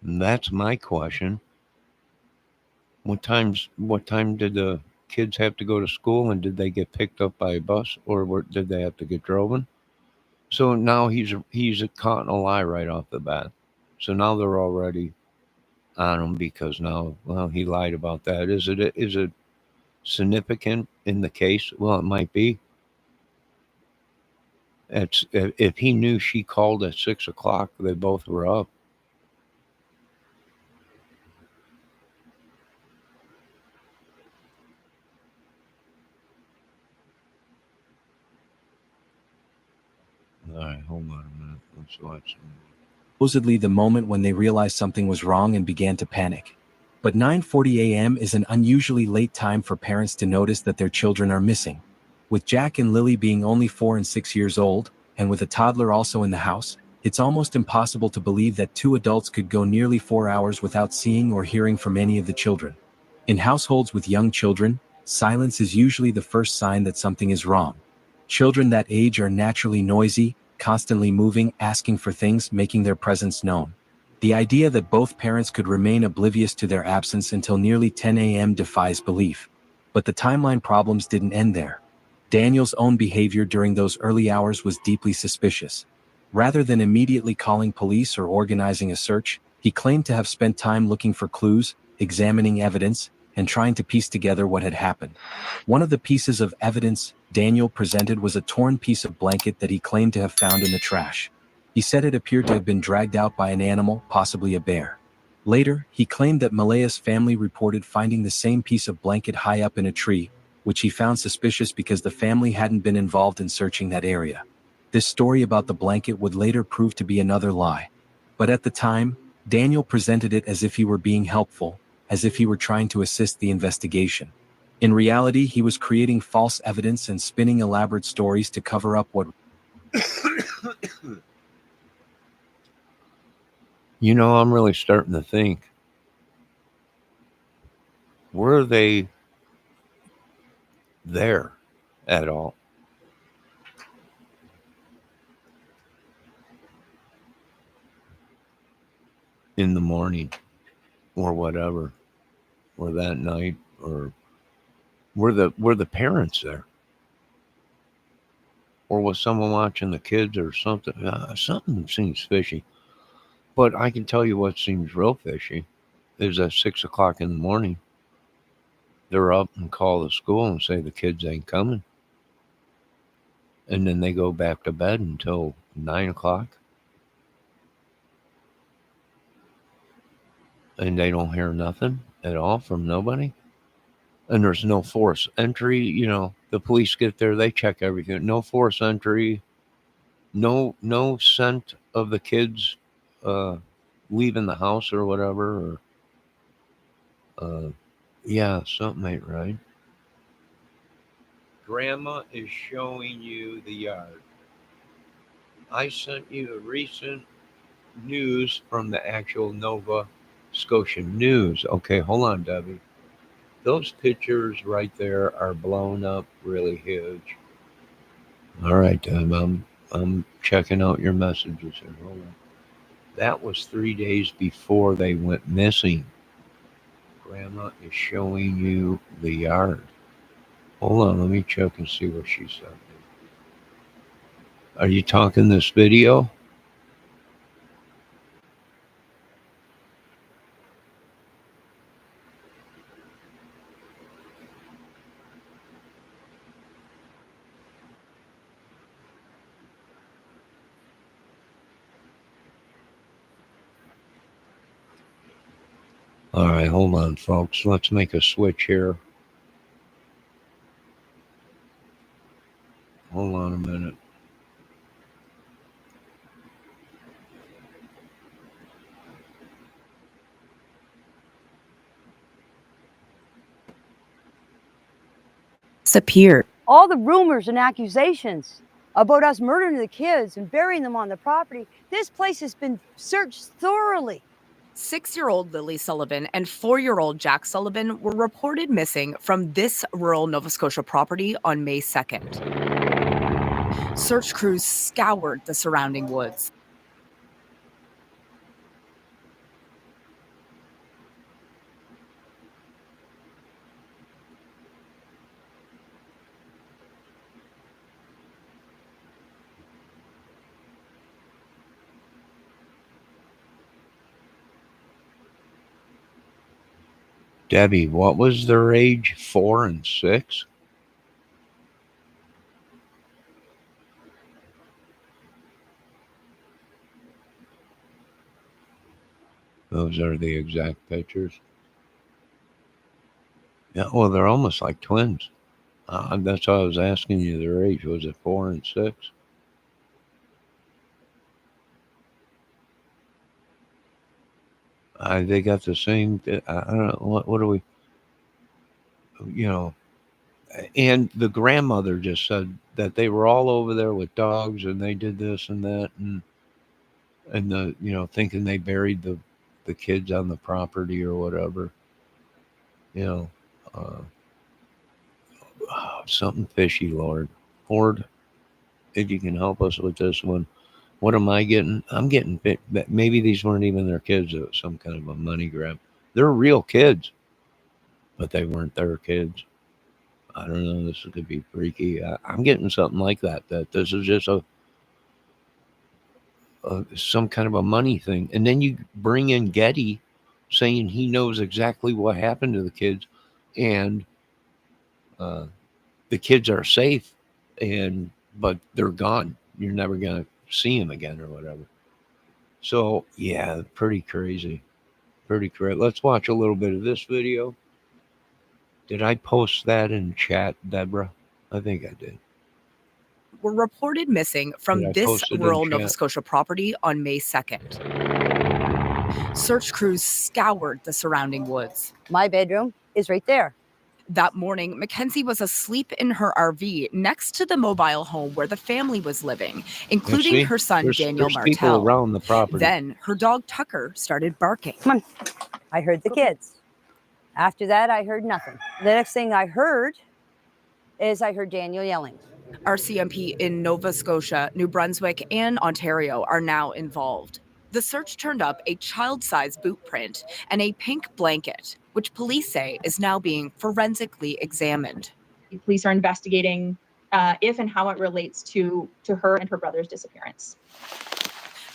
And that's my question. What time did the kids have to go to school, and did they get picked up by a bus, or did they have to get driven? So now he's caught in a lie right off the bat. So now they're already on him because now, well, he lied about that. Is it significant in the case? Well, it might be. It's if he knew she called at 6 o'clock, they both were up. All right, hold on a minute. Let's watch. Supposedly the moment when they realized something was wrong and began to panic. But 9:40 a.m. is an unusually late time for parents to notice that their children are missing. With Jack and Lily being only 4 and 6 years old, and with a toddler also in the house, it's almost impossible to believe that two adults could go nearly 4 hours without seeing or hearing from any of the children. In households with young children, silence is usually the first sign that something is wrong. Children that age are naturally noisy, constantly moving, asking for things, making their presence known. The idea that both parents could remain oblivious to their absence until nearly 10 a.m. defies belief. But the timeline problems didn't end there. Daniel's own behavior during those early hours was deeply suspicious. Rather than immediately calling police or organizing a search, he claimed to have spent time looking for clues, examining evidence, and trying to piece together what had happened. One of the pieces of evidence Daniel presented was a torn piece of blanket that he claimed to have found in the trash. He said it appeared to have been dragged out by an animal, possibly a bear. Later, he claimed that Malaya's family reported finding the same piece of blanket high up in a tree, which he found suspicious because the family hadn't been involved in searching that area. This story about the blanket would later prove to be another lie. But at the time, Daniel presented it as if he were being helpful, as if he were trying to assist the investigation. In reality, he was creating false evidence and spinning elaborate stories to cover up what. I'm really starting to think, were they there at all? in the morning or whatever, or that night, or were the parents there? Or was someone watching the kids or something? Something seems fishy. But I can tell you what seems real fishy is at 6 o'clock in the morning, they're up and call the school and say the kids ain't coming. And then they go back to bed until 9 o'clock. And they don't hear nothing at all from nobody. And there's no force entry. The police get there, they check everything. No force entry, no scent of the kids uh, leaving the house or whatever. Or yeah, something ain't right. Grandma is showing you the yard. I sent you a recent news from the actual Nova Scotia News. Okay, hold on, Debbie. Those pictures right there are blown up really huge. All right, Deb, I'm checking out your messages here. Hold on. That was 3 days before they went missing. Grandma is showing you the yard. Hold on, let me check and see what she said. Are you talking this video? All right, hold on, folks. Let's make a switch here. Hold on a minute. Disappeared. All the rumors and accusations about us murdering the kids and burying them on the property, this place has been searched thoroughly. 6-year-old Lily Sullivan and 4-year-old Jack Sullivan were reported missing from this rural Nova Scotia property on May 2nd. Search crews scoured the surrounding woods. Debbie, what was their age? 4 and 6? Those are the exact pictures. Yeah, well, they're almost like twins. That's why I was asking you their age. Was it 4 and 6? They got the same. I don't know. What do we? And the grandmother just said that they were all over there with dogs and they did this and that and thinking they buried the kids on the property or whatever. Uh, something fishy, Lord. If you can help us with this one. What am I getting? I'm getting maybe these weren't even their kids. It was some kind of a money grab. They're real kids, but they weren't their kids. I don't know. This could be freaky. I'm getting something like that. That this is just some kind of a money thing. And then you bring in Getty, saying he knows exactly what happened to the kids, and the kids are safe, but they're gone. You're never gonna see them again or whatever. So yeah, pretty crazy. Pretty crazy. Let's watch a little bit of this video. Did I post that in chat, Deborah? I think I did. Were reported missing from this rural Nova Scotia property on May 2nd. Search crews scoured the surrounding woods. My bedroom is right there. That morning, Mackenzie was asleep in her RV next to the mobile home where the family was living, including her son, Daniel Martel. People around the property. Then her dog, Tucker, started barking. Come on. I heard the kids. After that, I heard nothing. The next thing I heard is I heard Daniel yelling. RCMP in Nova Scotia, New Brunswick, and Ontario are now involved. The search turned up a child-sized boot print and a pink blanket, which police say is now being forensically examined. The police are investigating if and how it relates to her and her brother's disappearance.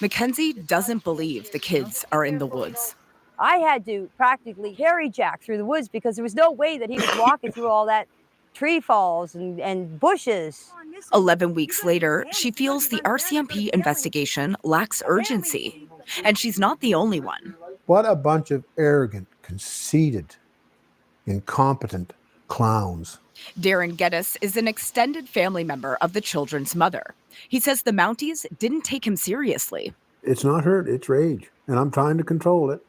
Mackenzie doesn't believe the kids are in the woods. I had to practically carry Jack through the woods because there was no way that he was walking through all that tree falls and bushes. 11 weeks later, she feels the RCMP investigation lacks urgency, and she's not the only one. What a bunch of arrogant, conceited, incompetent clowns. Darren Geddes is an extended family member of the children's mother. He says the Mounties didn't take him seriously. It's not hurt, it's rage, and I'm trying to control it.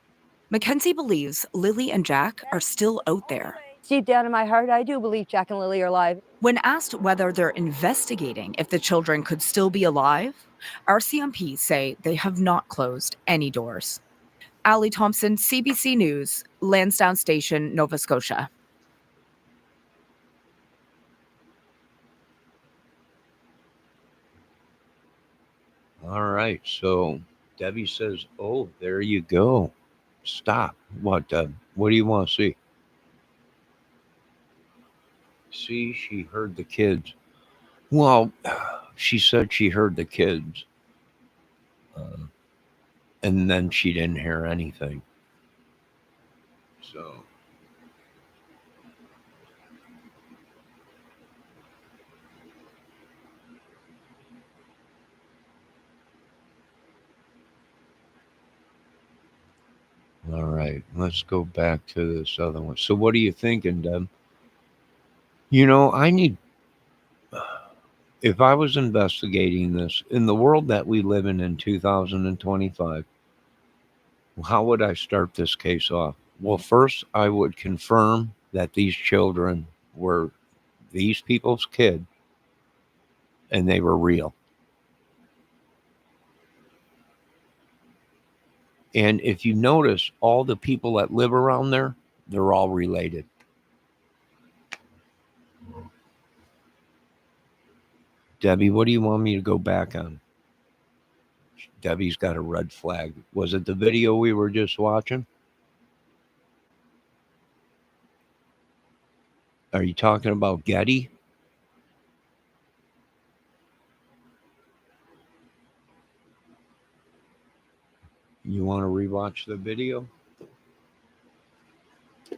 Mackenzie believes Lily and Jack are still out there. Deep down in my heart, I do believe Jack and Lily are alive. When asked whether they're investigating if the children could still be alive, RCMP say they have not closed any doors. Allie Thompson, CBC News, Lansdowne Station, Nova Scotia. All right. So Debbie says, "Oh, there you go. Stop. What? What do you want to see?" See, she heard the kids. Well, she said she heard the kids, and then she didn't hear anything. So. All right, let's go back to this other one. So what are you thinking, Deb? You know, if I was investigating this in the world that we live in 2025, how would I start this case off? Well, first, I would confirm that these children were these people's kid and they were real. And if you notice, all the people that live around there, they're all related. Debbie, what do you want me to go back on? Debbie's got a red flag. Was it the video we were just watching? Are you talking about Getty? You want to rewatch the video?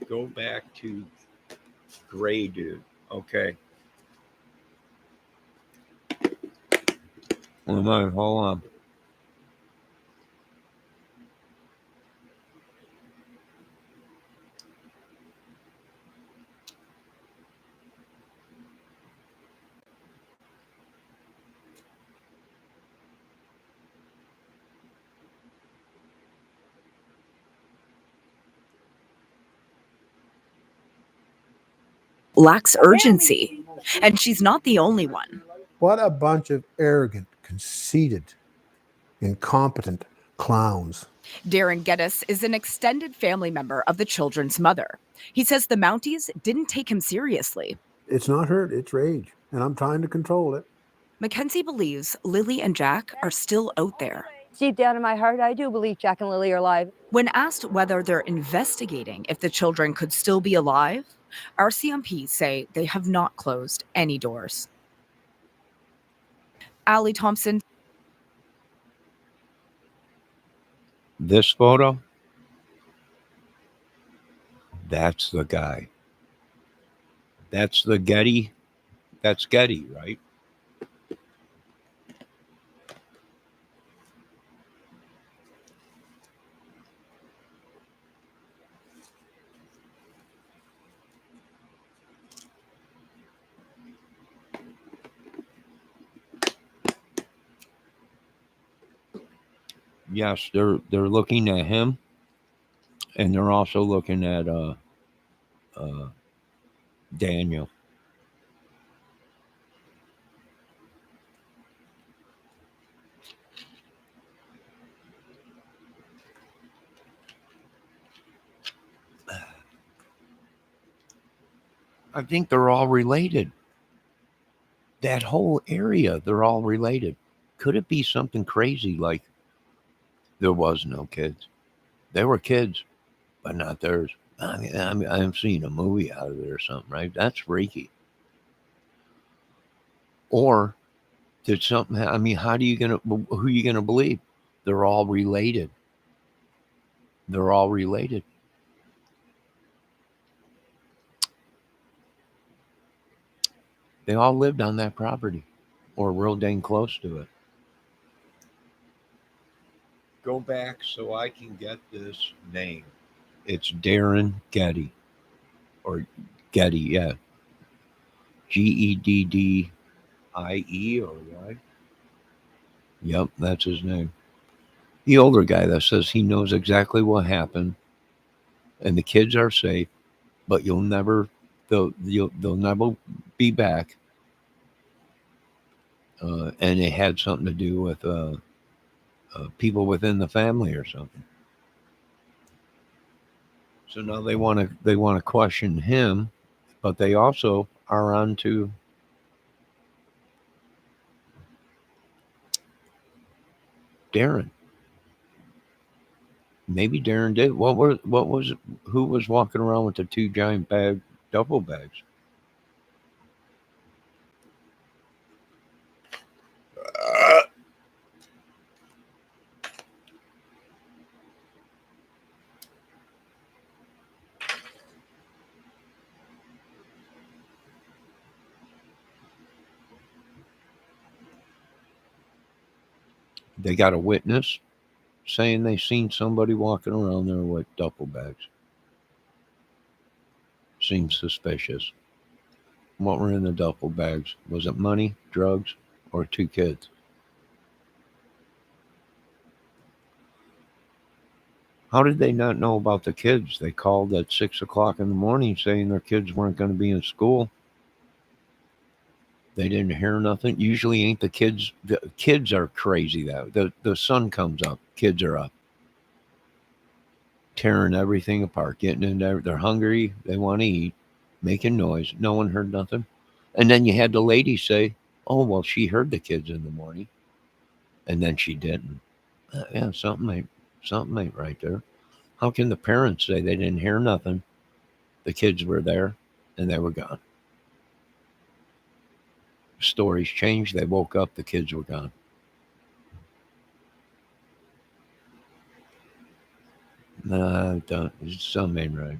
Go back to Gray Dude. Okay. Hold on. Lacks urgency, and she's not the only one. What a bunch of arrogant, conceited, incompetent clowns. Darren Geddes is an extended family member of the children's mother. He says the Mounties didn't take him seriously. It's not hurt, it's rage, and I'm trying to control it. Mackenzie believes Lily and Jack are still out there. Deep down in my heart, I do believe Jack and Lily are alive. When asked whether they're investigating if the children could still be alive, RCMP say they have not closed any doors. Allie Thompson. This photo, that's the guy. That's the Getty. That's Getty, right? Yes, they're looking at him, and they're also looking at Daniel. I think they're all related. That whole area, they're all related. Could it be something crazy like There was no kids. There were kids, but not theirs. I'm seeing a movie out of it or something, right? That's freaky. Or did something? I mean, who are you gonna believe? They're all related. They're all related. They all lived on that property, or real dang close to it. Go back so I can get this name. It's Darren Getty, or Getty, yeah, Geddie or Y. Yep, that's his name. The older guy that says he knows exactly what happened, and the kids are safe, but they'll never be back. And it had something to do with people within the family or something. So now they want to question him, but they also are on to Darren. Maybe Darren did. Who was walking around with the two giant duffel bags? They got a witness saying they seen somebody walking around there with duffel bags. Seems suspicious. What were in the duffel bags? Was it money, drugs, or two kids? How did they not know about the kids? They called at 6 o'clock in the morning saying their kids weren't going to be in school. They didn't hear nothing. Usually ain't the kids. The kids are crazy though. The sun comes up. Kids are up, tearing everything apart, getting in there. They're hungry. They want to eat, making noise. No one heard nothing. And then you had the lady say, "Oh well, she heard the kids in the morning," and then she didn't. Yeah, something ain't right there. How can the parents say they didn't hear nothing? The kids were there, and they were gone. Stories changed. They woke up. The kids were gone. Nah, don't. Something ain't right.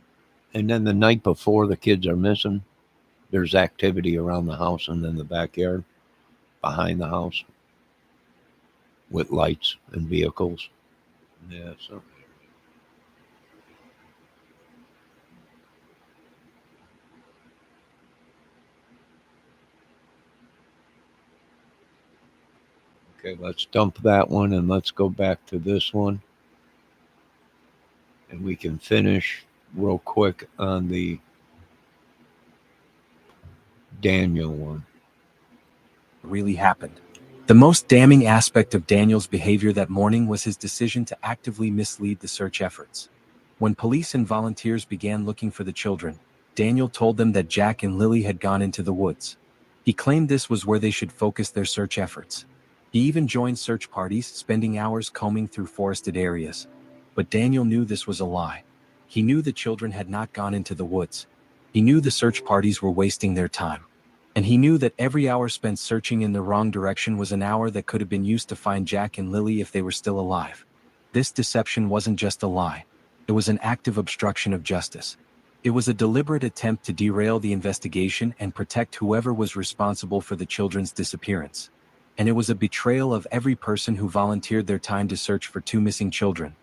And then the night before the kids are missing, there's activity around the house and in the backyard, behind the house, with lights and vehicles. Yeah, so okay, let's dump that one and let's go back to this one, and we can finish real quick on the Daniel one. Really happened. The most damning aspect of Daniel's behavior that morning was his decision to actively mislead the search efforts. When police and volunteers began looking for the children, Daniel told them that Jack and Lily had gone into the woods. He claimed this was where they should focus their search efforts. He even joined search parties, spending hours combing through forested areas. But Daniel knew this was a lie. He knew the children had not gone into the woods. He knew the search parties were wasting their time. And he knew that every hour spent searching in the wrong direction was an hour that could have been used to find Jack and Lily if they were still alive. This deception wasn't just a lie. It was an active obstruction of justice. It was a deliberate attempt to derail the investigation and protect whoever was responsible for the children's disappearance. And it was a betrayal of every person who volunteered their time to search for two missing children.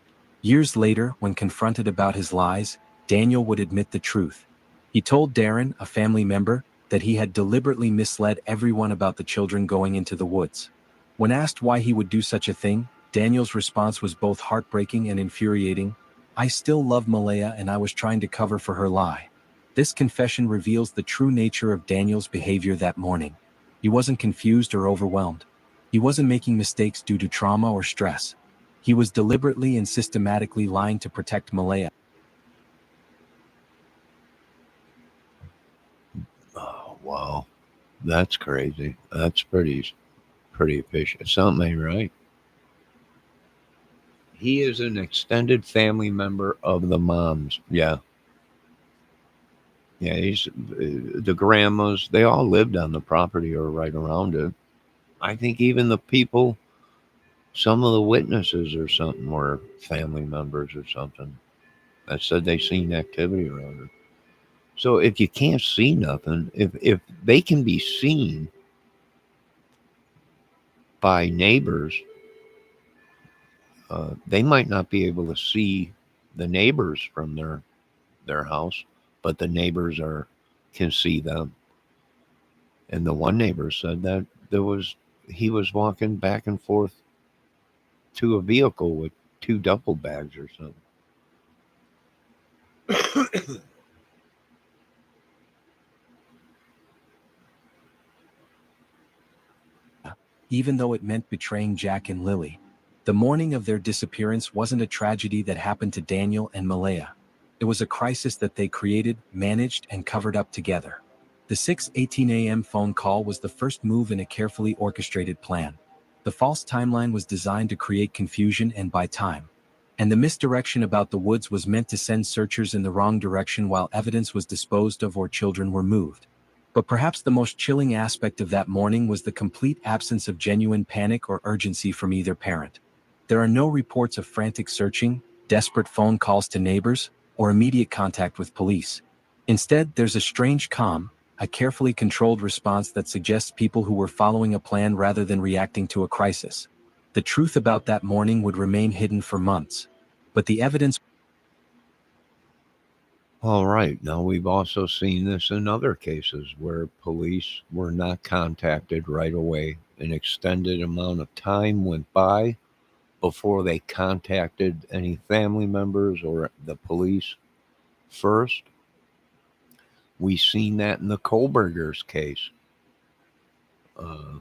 Years later, when confronted about his lies, Daniel would admit the truth. He told Darren, a family member, that he had deliberately misled everyone about the children going into the woods. When asked why he would do such a thing, Daniel's response was both heartbreaking and infuriating. "I still love Malaya and I was trying to cover for her lie." This confession reveals the true nature of Daniel's behavior that morning. He wasn't confused or overwhelmed. He wasn't making mistakes due to trauma or stress. He was deliberately and systematically lying to protect Malaya. Oh wow, that's crazy. That's pretty efficient. Something ain't right. He is an extended family member of the moms. Yeah. Yeah, he's the grandmas, they all lived on the property or right around it. I think even the people, some of the witnesses or something were family members or something that said they seen activity around it. So if you can't see nothing, if they can be seen by neighbors, they might not be able to see the neighbors from their house, but the neighbors are can see them. And the one neighbor said that he was walking back and forth to a vehicle with two duffel bags or something. Even though it meant betraying Jack and Lily. The morning of their disappearance wasn't a tragedy that happened to Daniel and Malaya. It was a crisis that they created, managed, and covered up together. The 6:18 a.m. phone call was the first move in a carefully orchestrated plan. The false timeline was designed to create confusion and buy time. And the misdirection about the woods was meant to send searchers in the wrong direction while evidence was disposed of or children were moved. But perhaps the most chilling aspect of that morning was the complete absence of genuine panic or urgency from either parent. There are no reports of frantic searching, desperate phone calls to neighbors, or immediate contact with police. Instead, there's a strange calm, a carefully controlled response that suggests people who were following a plan rather than reacting to a crisis. The truth about that morning would remain hidden for months. But the evidence. All right. Now, we've also seen this in other cases where police were not contacted right away. An extended amount of time went by before they contacted any family members or the police first. We've seen that in the Kohlbergers case. Uh,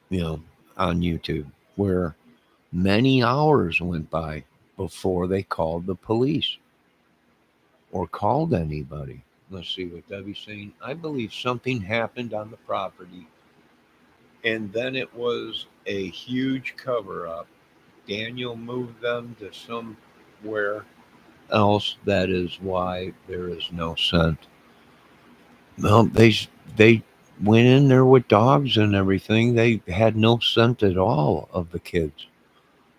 you know, on YouTube, where many hours went by before they called the police or called anybody. Let's see what Debbie's saying. I believe something happened on the property, and then it was a huge cover up. Daniel moved them to somewhere else. That is why there is no scent. Well, they went in there with dogs and everything. They had no scent at all of the kids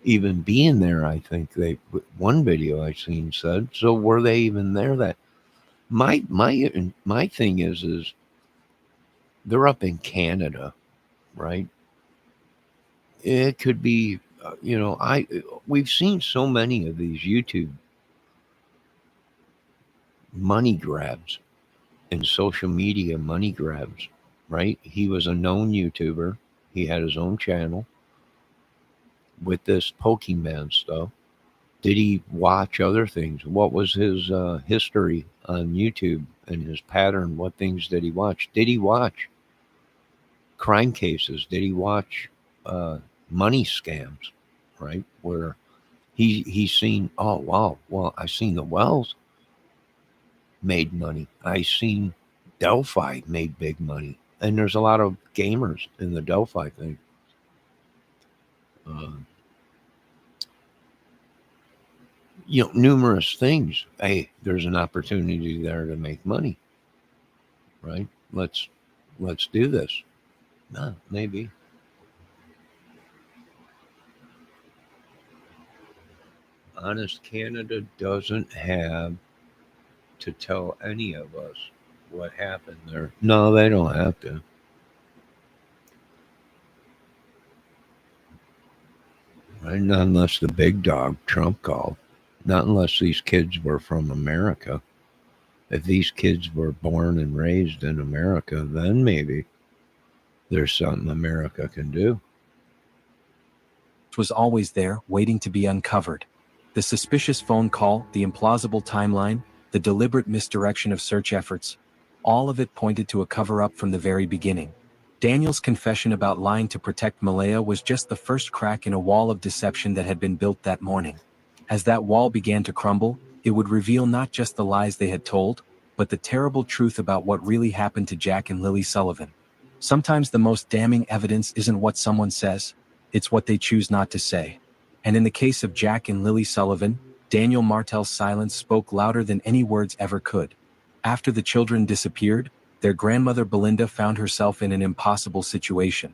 even being there. I think they one video I seen said. So were they even there? That my thing is they're up in Canada, right? It could be, we've seen so many of these YouTube money grabs and social media money grabs, right? He was a known YouTuber. He had his own channel with this Pokemon stuff. Did he watch other things? What was his history on YouTube and his pattern? What things did he watch? Did he watch crime cases? Did he watch money scams? Right, where he's seen. Oh wow, well I seen the Wells made money. I seen Delphi made big money, and there's a lot of gamers in the Delphi thing. Numerous things. Hey, there's an opportunity there to make money, right? Let's do this. No, maybe. Honest Canada doesn't have to tell any of us what happened there. No, they don't have to. Right? Not unless the big dog Trump called. Not unless these kids were from America. If these kids were born and raised in America, then maybe there's something America can do. Was always there, waiting to be uncovered. The suspicious phone call, the implausible timeline, the deliberate misdirection of search efforts, all of it pointed to a cover-up from the very beginning. Daniel's confession about lying to protect Malaya was just the first crack in a wall of deception that had been built that morning. As that wall began to crumble, it would reveal not just the lies they had told, but the terrible truth about what really happened to Jack and Lily Sullivan. Sometimes the most damning evidence isn't what someone says, it's what they choose not to say. And in the case of Jack and Lily Sullivan, Daniel Martel's silence spoke louder than any words ever could. After the children disappeared, their grandmother Belinda found herself in an impossible situation.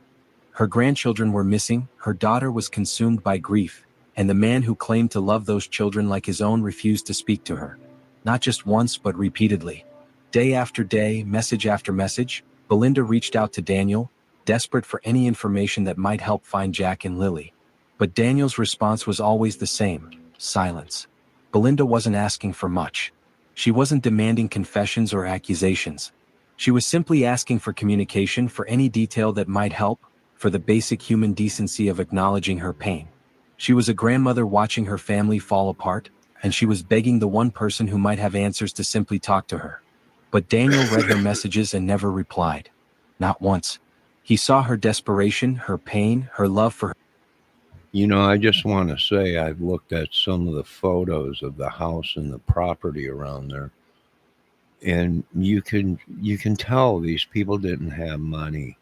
Her grandchildren were missing, her daughter was consumed by grief, and the man who claimed to love those children like his own refused to speak to her. Not just once, but repeatedly. Day after day, message after message, Belinda reached out to Daniel, desperate for any information that might help find Jack and Lily. But Daniel's response was always the same: silence. Belinda wasn't asking for much. She wasn't demanding confessions or accusations. She was simply asking for communication, for any detail that might help, for the basic human decency of acknowledging her pain. She was a grandmother watching her family fall apart, and she was begging the one person who might have answers to simply talk to her. But Daniel read her messages and never replied. Not once. He saw her desperation, her pain, her love for her. You know, I just want to say I've looked at some of the photos of the house and the property around there, and you can tell these people didn't have money.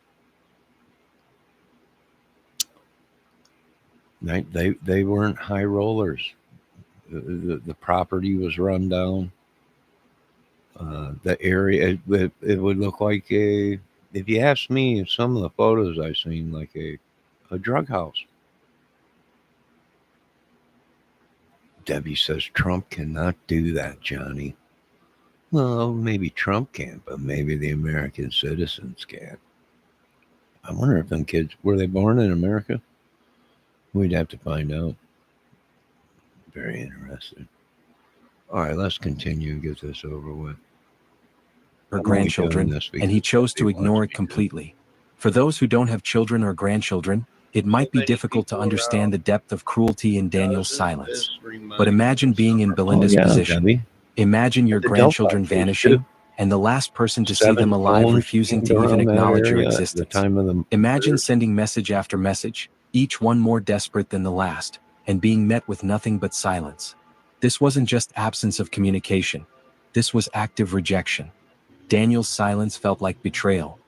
They weren't high rollers. The property was run down. The area, it would look like a, if you ask me, some of the photos I've seen, like a drug house. Debbie says Trump cannot do that, Johnny. Well, maybe Trump can't, but maybe the American citizens can. I wonder if them kids, were they born in America? We'd have to find out. Very interesting. All right, let's continue and get this over with. Her grandchildren, and he chose to ignore it completely. For those who don't have children or grandchildren, it might be difficult to understand the depth of cruelty in Daniel's silence. But imagine being in Belinda's position. Debbie. Imagine your The grandchildren Delphi case, vanishing, too. and the last person to see 7 them alive phones refusing to around even that acknowledge your area at the existence. time of the Imagine murder. sending message after message, each one more desperate than the last, and being met with nothing but silence. This wasn't just absence of communication. This was active rejection. Daniel's silence felt like betrayal.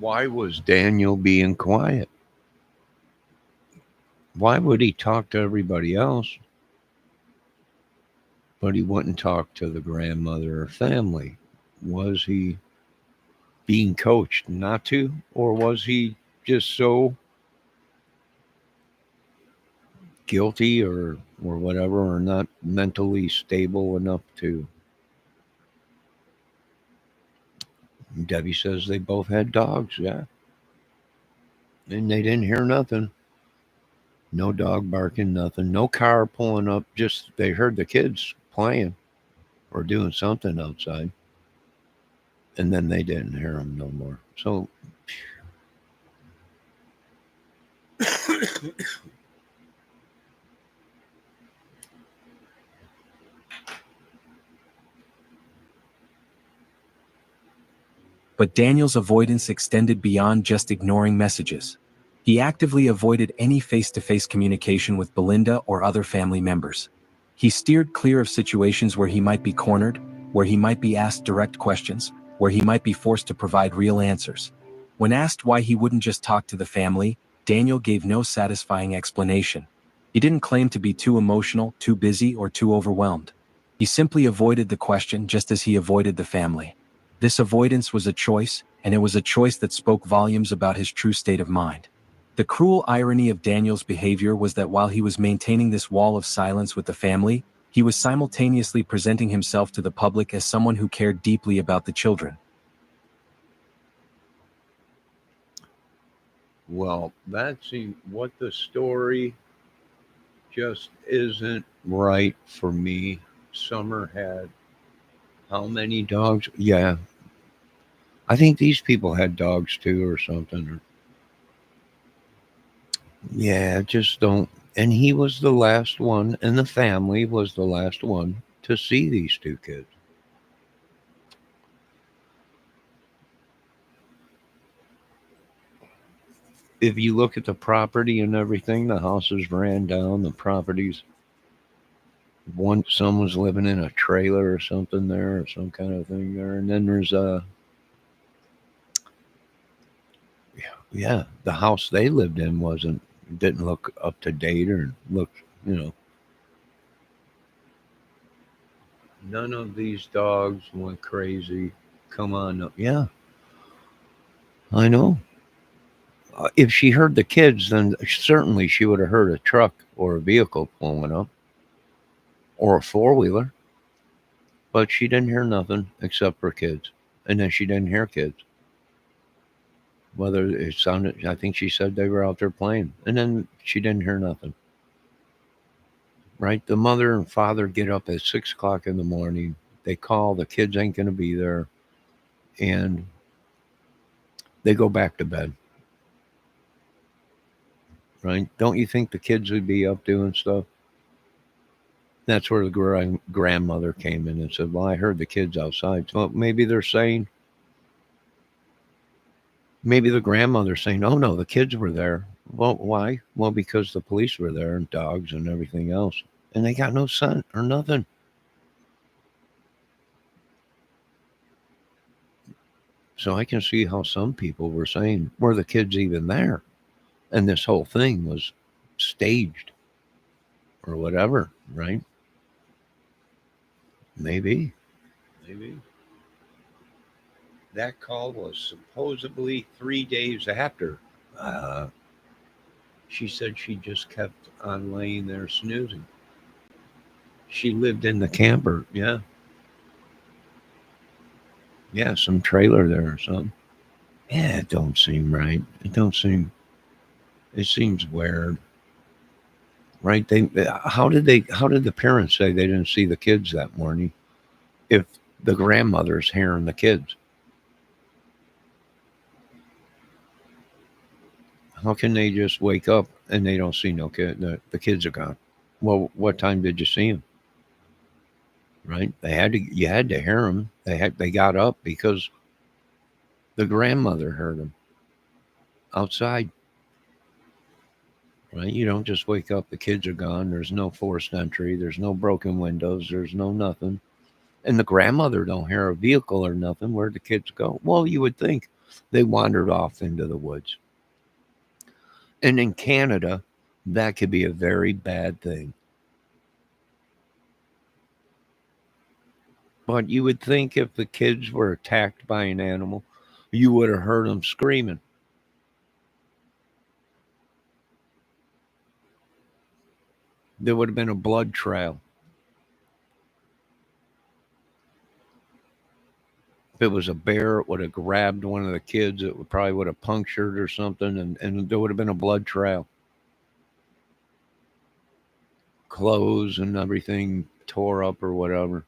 Why was Daniel being quiet? Why would he talk to everybody else, but he wouldn't talk to the grandmother or family? Was he being coached not to, or was he just so guilty or whatever, or not mentally stable enough to? Debbie says they both had dogs, yeah. And they didn't hear nothing. No dog barking, nothing. No car pulling up. Just they heard the kids playing or doing something outside. And then they didn't hear them no more. So But Daniel's avoidance extended beyond just ignoring messages. He actively avoided any face-to-face communication with Belinda or other family members. He steered clear of situations where he might be cornered, where he might be asked direct questions, where he might be forced to provide real answers. When asked why he wouldn't just talk to the family, Daniel gave no satisfying explanation. He didn't claim to be too emotional, too busy, or too overwhelmed. He simply avoided the question just as he avoided the family. This avoidance was a choice, and it was a choice that spoke volumes about his true state of mind. The cruel irony of Daniel's behavior was that while he was maintaining this wall of silence with the family, he was simultaneously presenting himself to the public as someone who cared deeply about the children. well, that's what the story just isn't right for me. Summer had how many dogs? Yeah. I think these people had dogs too or something. Yeah, just don't. And he was the last one, and the family was the last one to see these two kids. If you look at the property and everything, the houses ran down, the properties. Some was living in a trailer or something there, or some kind of thing there, and then there's Yeah, the house they lived in didn't look up to date or look, you know. None of these dogs went crazy. Come on, no. Yeah, I know. If she heard the kids, then certainly she would have heard a truck or a vehicle pulling up or a four wheeler. But she didn't hear nothing except for kids. And then she didn't hear kids. Whether it sounded, I think she said they were out there playing. And then she didn't hear nothing. Right? The mother and father get up at 6 o'clock in the morning. They call, the kids ain't going to be there. And they go back to bed. Right? Don't you think the kids would be up doing stuff? That's where the grandmother came in and said, "Well, I heard the kids outside." So maybe they're saying, maybe the grandmother's saying, "Oh no, the kids were there." Well, why? Well, because the police were there and dogs and everything else, and they got no scent or nothing. So I can see how some people were saying, "Were the kids even there?" And this whole thing was staged or whatever, right? Maybe, maybe. That call was supposedly 3 days after. Uh, she said she just kept on laying there snoozing. She lived in the camper. Yeah. Yeah, some trailer there or something. Yeah, it don't seem right. It don't seem. It seems weird, right? How did the parents say they didn't see the kids that morning if the grandmother's hearing the kids? How can they just wake up and they don't see no kid? The kids are gone. Well, what time did you see them? Right? You had to hear them. They got up because the grandmother heard them outside. Right? You don't just wake up, the kids are gone. There's no forced entry. There's no broken windows. There's no nothing. And the grandmother don't hear a vehicle or nothing. Where'd the kids go? Well, you would think they wandered off into the woods. And in Canada, that could be a very bad thing. But you would think if the kids were attacked by an animal, you would have heard them screaming. There would have been a blood trail. If it was a bear, it would have grabbed one of the kids. It would have punctured or something, and there would have been a blood trail. Clothes and everything tore up or whatever.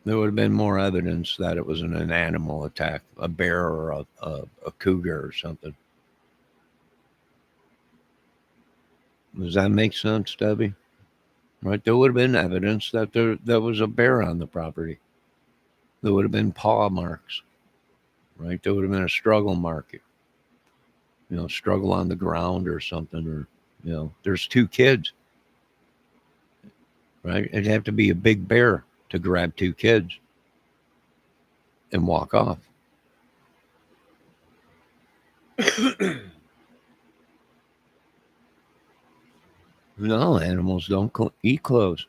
There would have been more evidence that it was an animal attack, a bear or a cougar or something. Does that make sense, Debbie? Right? There would have been evidence that there was a bear on the property. There would have been paw marks. Right? There would have been a struggle mark. Struggle on the ground or something, or there's two kids. Right? It'd have to be a big bear to grab two kids and walk off. No, animals don't eat clothes.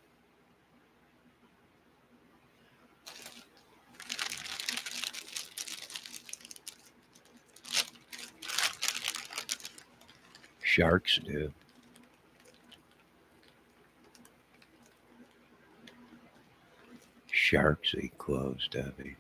Sharks do. Sharks eat clothes, Debbie.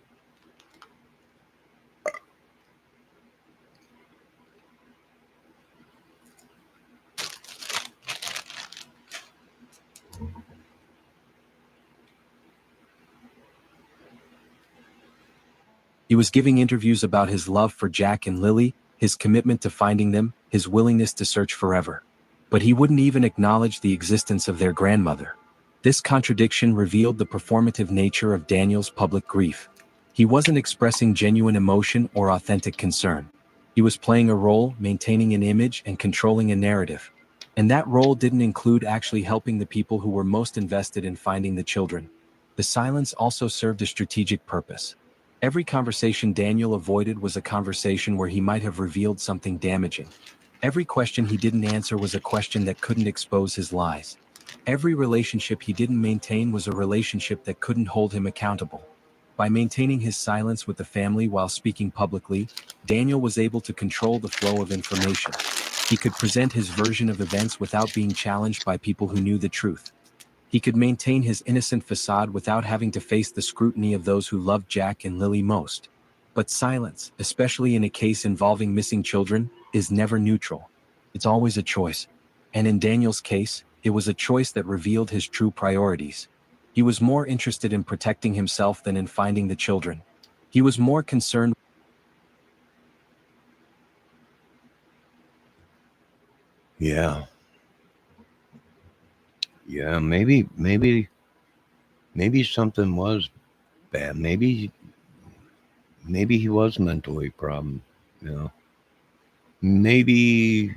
He was giving interviews about his love for Jack and Lily, his commitment to finding them, his willingness to search forever. But he wouldn't even acknowledge the existence of their grandmother. This contradiction revealed the performative nature of Daniel's public grief. He wasn't expressing genuine emotion or authentic concern. He was playing a role, maintaining an image, and controlling a narrative. And that role didn't include actually helping the people who were most invested in finding the children. The silence also served a strategic purpose. Every conversation Daniel avoided was a conversation where he might have revealed something damaging. Every question he didn't answer was a question that couldn't expose his lies. Every relationship he didn't maintain was a relationship that couldn't hold him accountable. By maintaining his silence with the family while speaking publicly, Daniel was able to control the flow of information. He could present his version of events without being challenged by people who knew the truth. He could maintain his innocent facade without having to face the scrutiny of those who loved Jack and Lily most. But silence, especially in a case involving missing children, is never neutral. It's always a choice. And in Daniel's case, it was a choice that revealed his true priorities. He was more interested in protecting himself than in finding the children. He was more concerned. Yeah. Yeah, maybe something was bad. Maybe he was mentally problem, you know. Maybe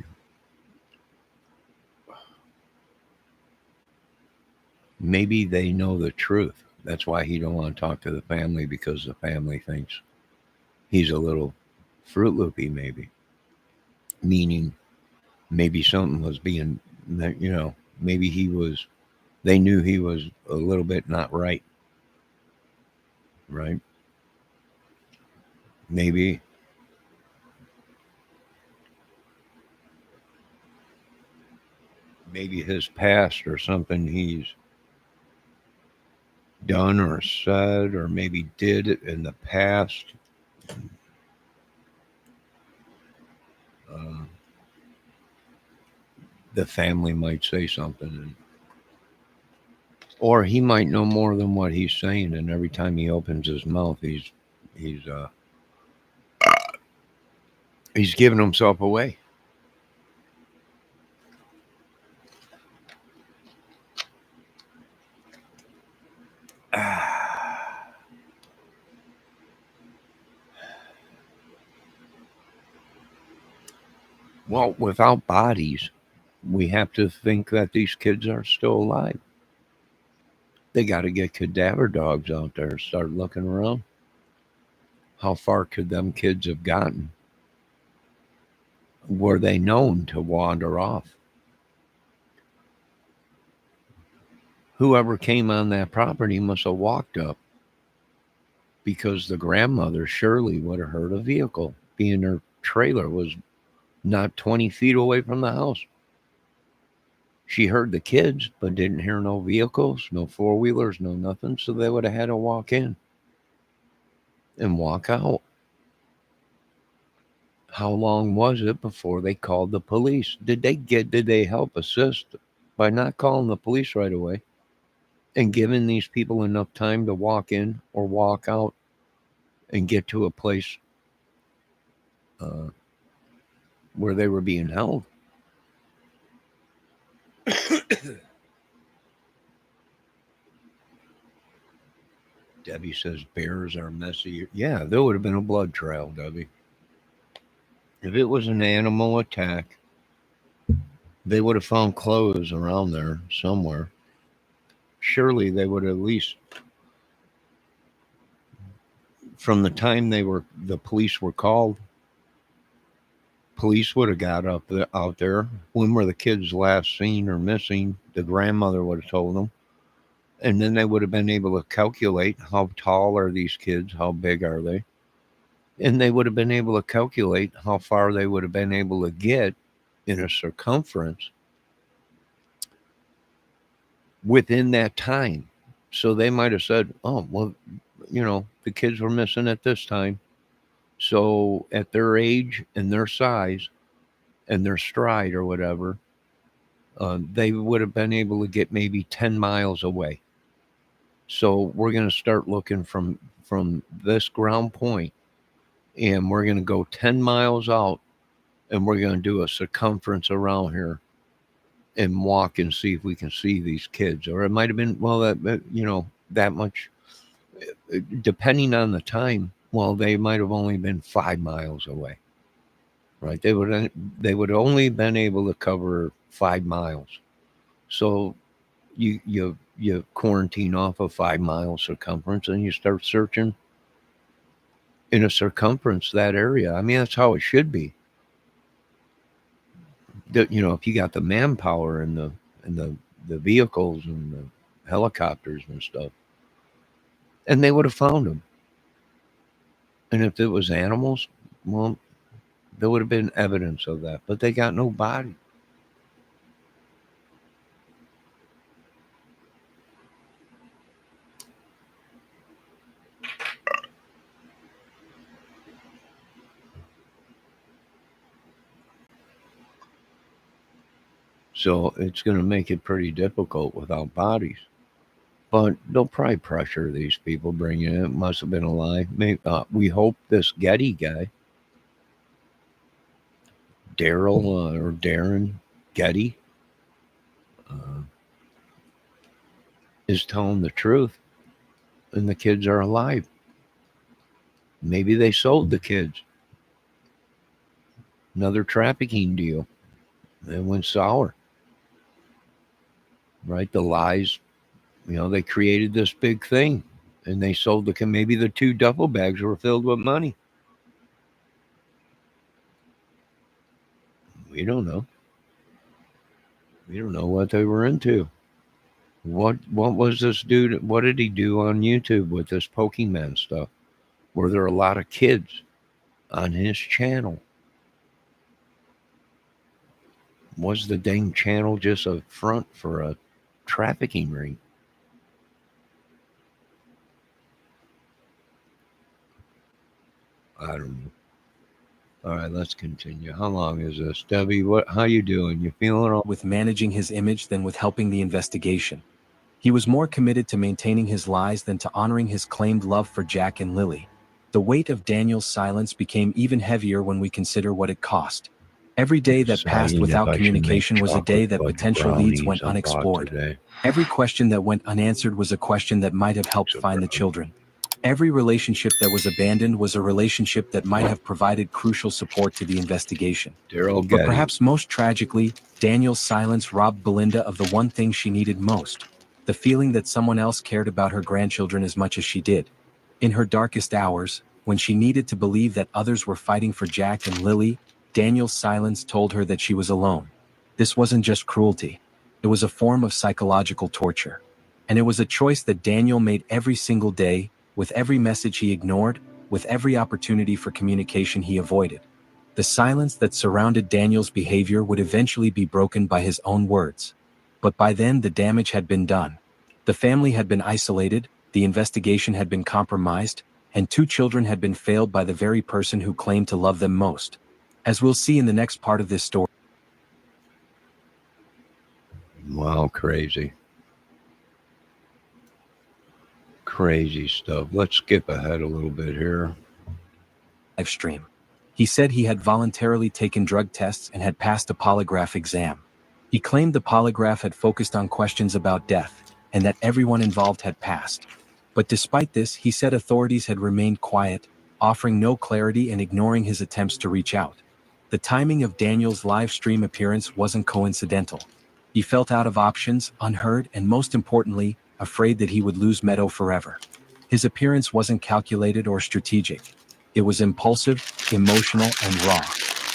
they know the truth. That's why he don't want to talk to the family, because the family thinks he's a little Fruit Loopy, maybe. Meaning maybe something was being, you know, maybe they knew he was a little bit not right. Right? Maybe his past or something he's done or said or maybe did it in the past. The family might say something, or he might know more than what he's saying, and every time he opens his mouth, he's giving himself away. Well, without bodies, we have to think that these kids are still alive. They got to get cadaver dogs out there, start looking around. How far could them kids have gotten? Were they known to wander off? Whoever came on that property must have walked up, because the grandmother surely would have heard a vehicle, being her trailer was not 20 feet away from the house. She heard the kids, but didn't hear no vehicles, no four-wheelers, no nothing. So they would have had to walk in and walk out. How long was it before they called the police? Did they help assist by not calling the police right away and giving these people enough time to walk in or walk out and get to a place where they were being held? Debbie says bears are messy. Yeah, there would have been a blood trail, Debbie. If it was an animal attack, they would have found clothes around there somewhere. Surely they would at least, from the time the police were called, police would have got out there. When were the kids last seen or missing? The grandmother would have told them. And then they would have been able to calculate how tall are these kids, how big are they? And they would have been able to calculate how far they would have been able to get in a circumference within that time. So they might have said, oh, well, you know, the kids were missing at this time. So at their age and their size and their stride or whatever, they would have been able to get maybe 10 miles away. So we're going to start looking from this ground point, and we're going to go 10 miles out, and we're going to do a circumference around here and walk and see if we can see these kids. Or it might have been, well, that you know, that much, depending on the time. Well, they might have only been 5 miles away, right? They would only been able to cover 5 miles. So you quarantine off a 5 mile circumference and you start searching in a circumference that area. I mean, that's how it should be. If you got the manpower and the vehicles and the helicopters and stuff, and they would have found them. And if it was animals, well, there would have been evidence of that. But they got no body. So it's going to make it pretty difficult without bodies. But they'll probably pressure these people, bring it in. It must have been alive. Maybe, we hope this Getty guy, Daryl or Darren Getty, uh, is telling the truth and the kids are alive. Maybe they sold the kids. Another trafficking deal. It went sour. Right? The lies, they created this big thing and they sold maybe the 2 duffel bags were filled with money. We don't know. We don't know what they were into. What was this dude? What did he do on YouTube with this Pokemon stuff? Were there a lot of kids on his channel? Was the dang channel just a front for a trafficking ring? I don't know. All right, let's continue. How long is this, Debbie? How you doing? You feeling all? With managing his image than with helping the investigation. He was more committed to maintaining his lies than to honoring his claimed love for Jack and Lily. The weight of Daniel's silence became even heavier when we consider what it cost. Every day that passed without communication was a day that potential leads went unexplored. Every question that went unanswered was a question that might have helped find the children. Every relationship that was abandoned was a relationship that might have provided crucial support to the investigation. But perhaps most tragically, Daniel's silence robbed Belinda of the one thing she needed most: the feeling that someone else cared about her grandchildren as much as she did. In her darkest hours, when she needed to believe that others were fighting for Jack and Lily, Daniel's silence told her that she was alone. This wasn't just cruelty. It was a form of psychological torture. And it was a choice that Daniel made every single day, with every message he ignored, with every opportunity for communication he avoided. The silence that surrounded Daniel's behavior would eventually be broken by his own words. But by then the damage had been done. The family had been isolated, the investigation had been compromised, and 2 children had been failed by the very person who claimed to love them most. As we'll see in the next part of this story. Wow, crazy. Crazy stuff. Let's skip ahead a little bit here. Live stream. He said he had voluntarily taken drug tests and had passed a polygraph exam. He claimed the polygraph had focused on questions about death, and that everyone involved had passed. But despite this, he said authorities had remained quiet, offering no clarity and ignoring his attempts to reach out. The timing of Daniel's live stream appearance wasn't coincidental. He felt out of options, unheard, and most importantly, afraid that he would lose Meadow forever. His appearance wasn't calculated or strategic. It was impulsive, emotional, and raw.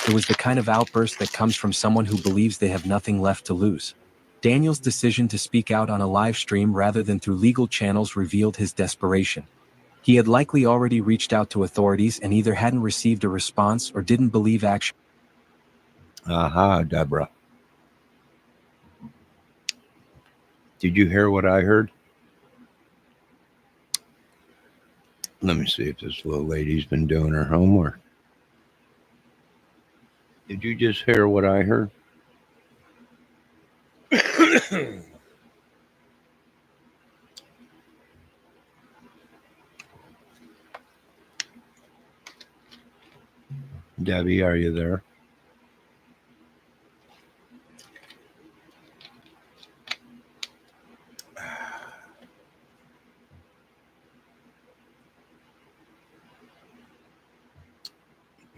It was the kind of outburst that comes from someone who believes they have nothing left to lose. Daniel's decision to speak out on a live stream rather than through legal channels revealed his desperation. He had likely already reached out to authorities and either hadn't received a response or didn't believe action. Aha, Deborah. Did you hear what I heard? Let me see if this little lady's been doing her homework. Did you just hear what I heard? Debbie, are you there?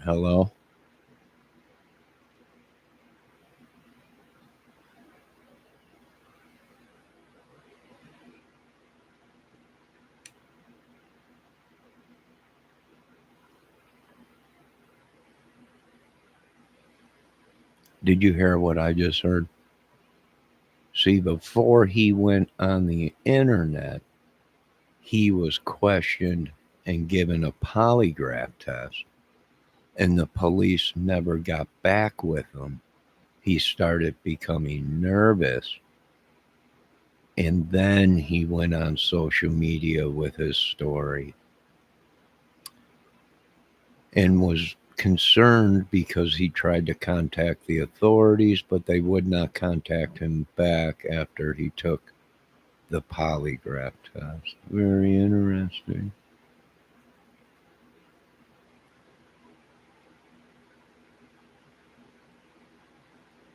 Hello? Did you hear what I just heard? See, before he went on the internet, he was questioned and given a polygraph test, and the police never got back with him. He started becoming nervous, and then he went on social media with his story and was concerned because he tried to contact the authorities, but they would not contact him back after he took the polygraph test. Very interesting.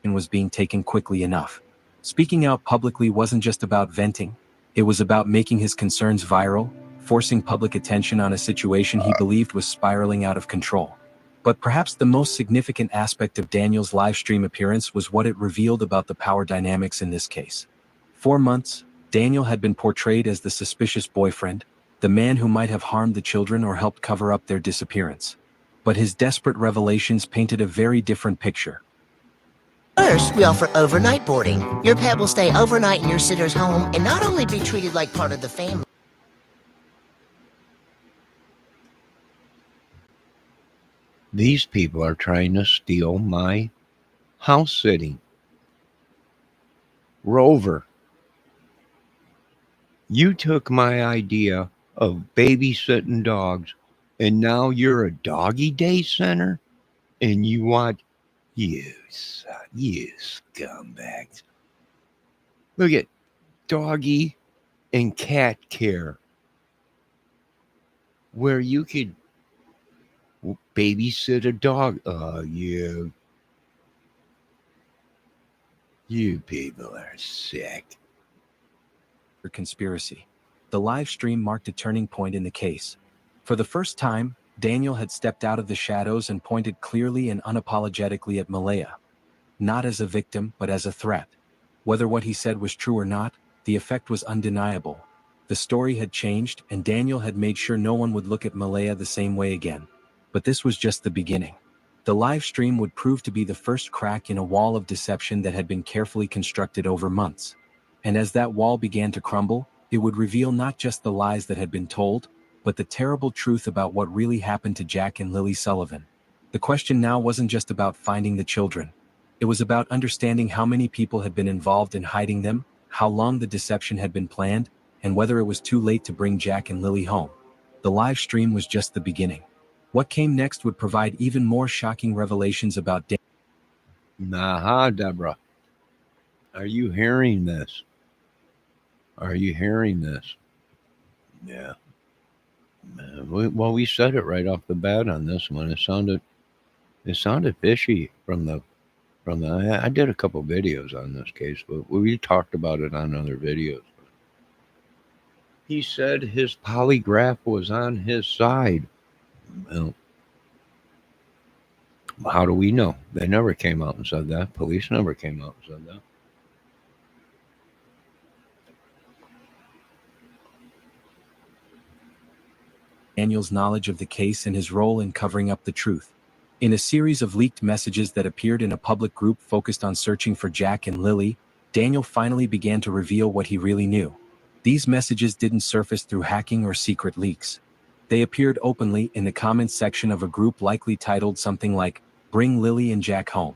And was being taken quickly enough. Speaking out publicly wasn't just about venting, it was about making his concerns viral, forcing public attention on a situation he believed was spiraling out of control. But perhaps the most significant aspect of Daniel's live stream appearance was what it revealed about the power dynamics in this case. For months, Daniel had been portrayed as the suspicious boyfriend, the man who might have harmed the children or helped cover up their disappearance. But his desperate revelations painted a very different picture. First, we offer overnight boarding. Your pet will stay overnight in your sitter's home and not only be treated like part of the family. These people are trying to steal my house sitting. Rover, you took my idea of babysitting dogs, and now you're a doggy day center, and you want you scumbags. Look at doggy and cat care, where you could babysit a dog. Oh, you people are sick. Conspiracy. The live stream marked a turning point in the case. For the first time, Daniel had stepped out of the shadows and pointed clearly and unapologetically at Malaya. Not as a victim, but as a threat. Whether what he said was true or not, the effect was undeniable. The story had changed, and Daniel had made sure no one would look at Malaya the same way again. But this was just the beginning. The live stream would prove to be the first crack in a wall of deception that had been carefully constructed over months. And as that wall began to crumble, it would reveal not just the lies that had been told, but the terrible truth about what really happened to Jack and Lily Sullivan. The question now wasn't just about finding the children. It was about understanding how many people had been involved in hiding them, how long the deception had been planned, and whether it was too late to bring Jack and Lily home. The live stream was just the beginning. What came next would provide even more shocking revelations about Aha, Deborah. Are you hearing this? Are you hearing this? Yeah. Well, we said it right off the bat on this one. It sounded fishy from the. I did a couple videos on this case, but we talked about it on other videos. He said his polygraph was on his side. Well, how do we know? They never came out and said that. Police never came out and said that. Daniel's knowledge of the case and his role in covering up the truth. In a series of leaked messages that appeared in a public group focused on searching for Jack and Lily, Daniel finally began to reveal what he really knew. These messages didn't surface through hacking or secret leaks. They appeared openly in the comments section of a group likely titled something like, "Bring Lily and Jack Home."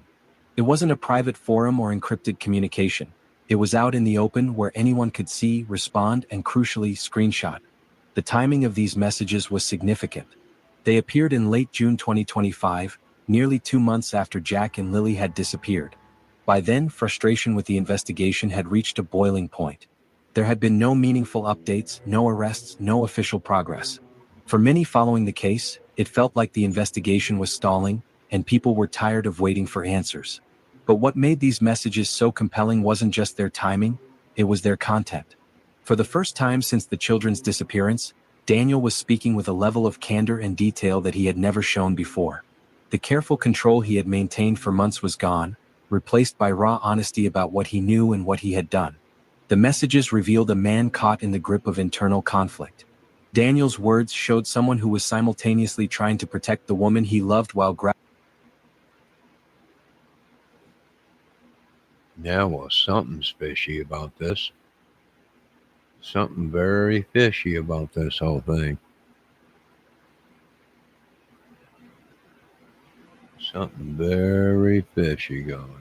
It wasn't a private forum or encrypted communication. It was out in the open where anyone could see, respond, and crucially, screenshot. The timing of these messages was significant. They appeared in late June 2025, nearly 2 months after Jack and Lily had disappeared. By then, frustration with the investigation had reached a boiling point. There had been no meaningful updates, no arrests, no official progress. For many following the case, it felt like the investigation was stalling, and people were tired of waiting for answers. But what made these messages so compelling wasn't just their timing, it was their content. For the first time since the children's disappearance, Daniel was speaking with a level of candor and detail that he had never shown before. The careful control he had maintained for months was gone, replaced by raw honesty about what he knew and what he had done. The messages revealed a man caught in the grip of internal conflict. Daniel's words showed someone who was simultaneously trying to protect the woman he loved while Yeah, well, something's fishy about this. Something very fishy about this whole thing. Something very fishy going on.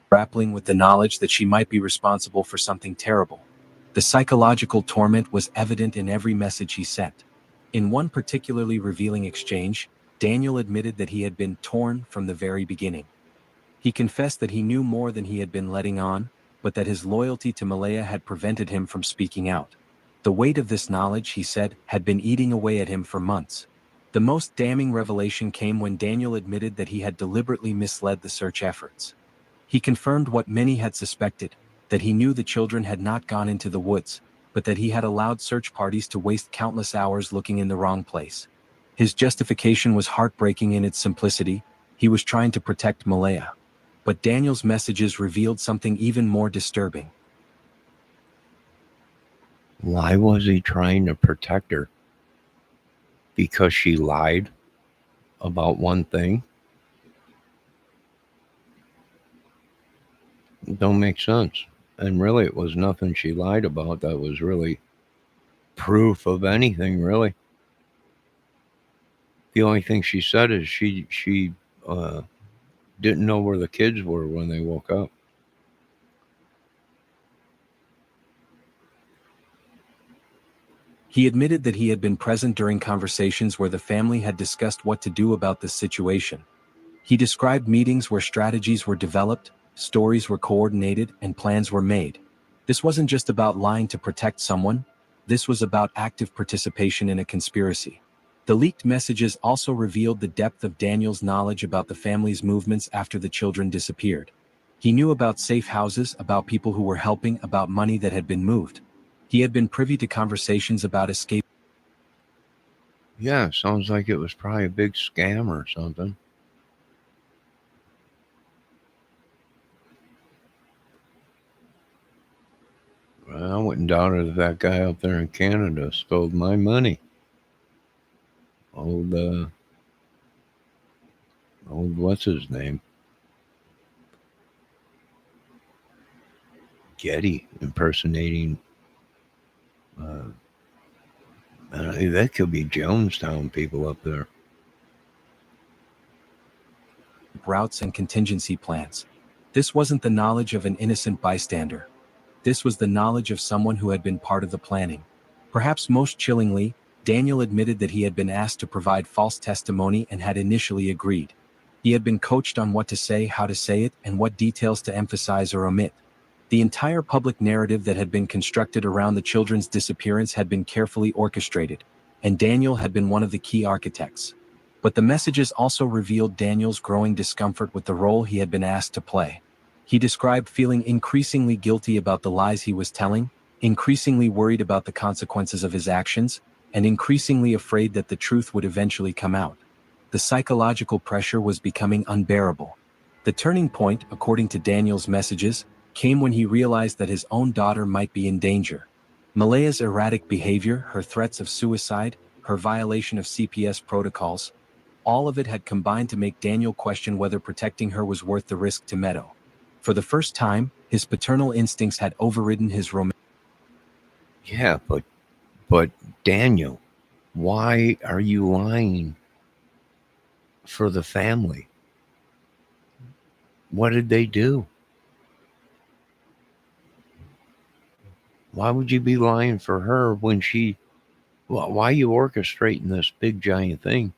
Grappling with the knowledge that she might be responsible for something terrible. The psychological torment was evident in every message he sent. In one particularly revealing exchange, Daniel admitted that he had been torn from the very beginning. He confessed that he knew more than he had been letting on, but that his loyalty to Malaya had prevented him from speaking out. The weight of this knowledge, he said, had been eating away at him for months. The most damning revelation came when Daniel admitted that he had deliberately misled the search efforts. He confirmed what many had suspected, that he knew the children had not gone into the woods, but that he had allowed search parties to waste countless hours looking in the wrong place. His justification was heartbreaking in its simplicity. He was trying to protect Malaya. But Daniel's messages revealed something even more disturbing. Why was he trying to protect her? Because she lied about one thing? Don't make sense. And really, it was nothing she lied about that was really proof of anything, really. The only thing she said is she didn't know where the kids were when they woke up. He admitted that he had been present during conversations where the family had discussed what to do about this situation. He described meetings where strategies were developed, stories were coordinated, and plans were made. This wasn't just about lying to protect someone, this was about active participation in a conspiracy. The leaked messages also revealed the depth of Daniel's knowledge about the family's movements after the children disappeared. He knew about safe houses, about people who were helping, about money that had been moved. He had been privy to conversations about escape. Yeah, sounds like it was probably a big scam or something. Well, I wouldn't doubt it if that guy up there in Canada stole my money. Old, what's his name? Getty impersonating. That could be Jonestown people up there. Routes and contingency plans. This wasn't the knowledge of an innocent bystander. This was the knowledge of someone who had been part of the planning. Perhaps most chillingly, Daniel admitted that he had been asked to provide false testimony and had initially agreed. He had been coached on what to say, how to say it, and what details to emphasize or omit. The entire public narrative that had been constructed around the children's disappearance had been carefully orchestrated, and Daniel had been one of the key architects. But the messages also revealed Daniel's growing discomfort with the role he had been asked to play. He described feeling increasingly guilty about the lies he was telling, increasingly worried about the consequences of his actions, and increasingly afraid that the truth would eventually come out. The psychological pressure was becoming unbearable. The turning point, according to Daniel's messages, came when he realized that his own daughter might be in danger. Malaya's erratic behavior, her threats of suicide, her violation of CPS protocols, all of it had combined to make Daniel question whether protecting her was worth the risk to Meadow. For the first time, his paternal instincts had overridden his romantic. Yeah, but Daniel, why are you lying for the family? What did they do? Why would you be lying for her when she? Why are you orchestrating this big giant thing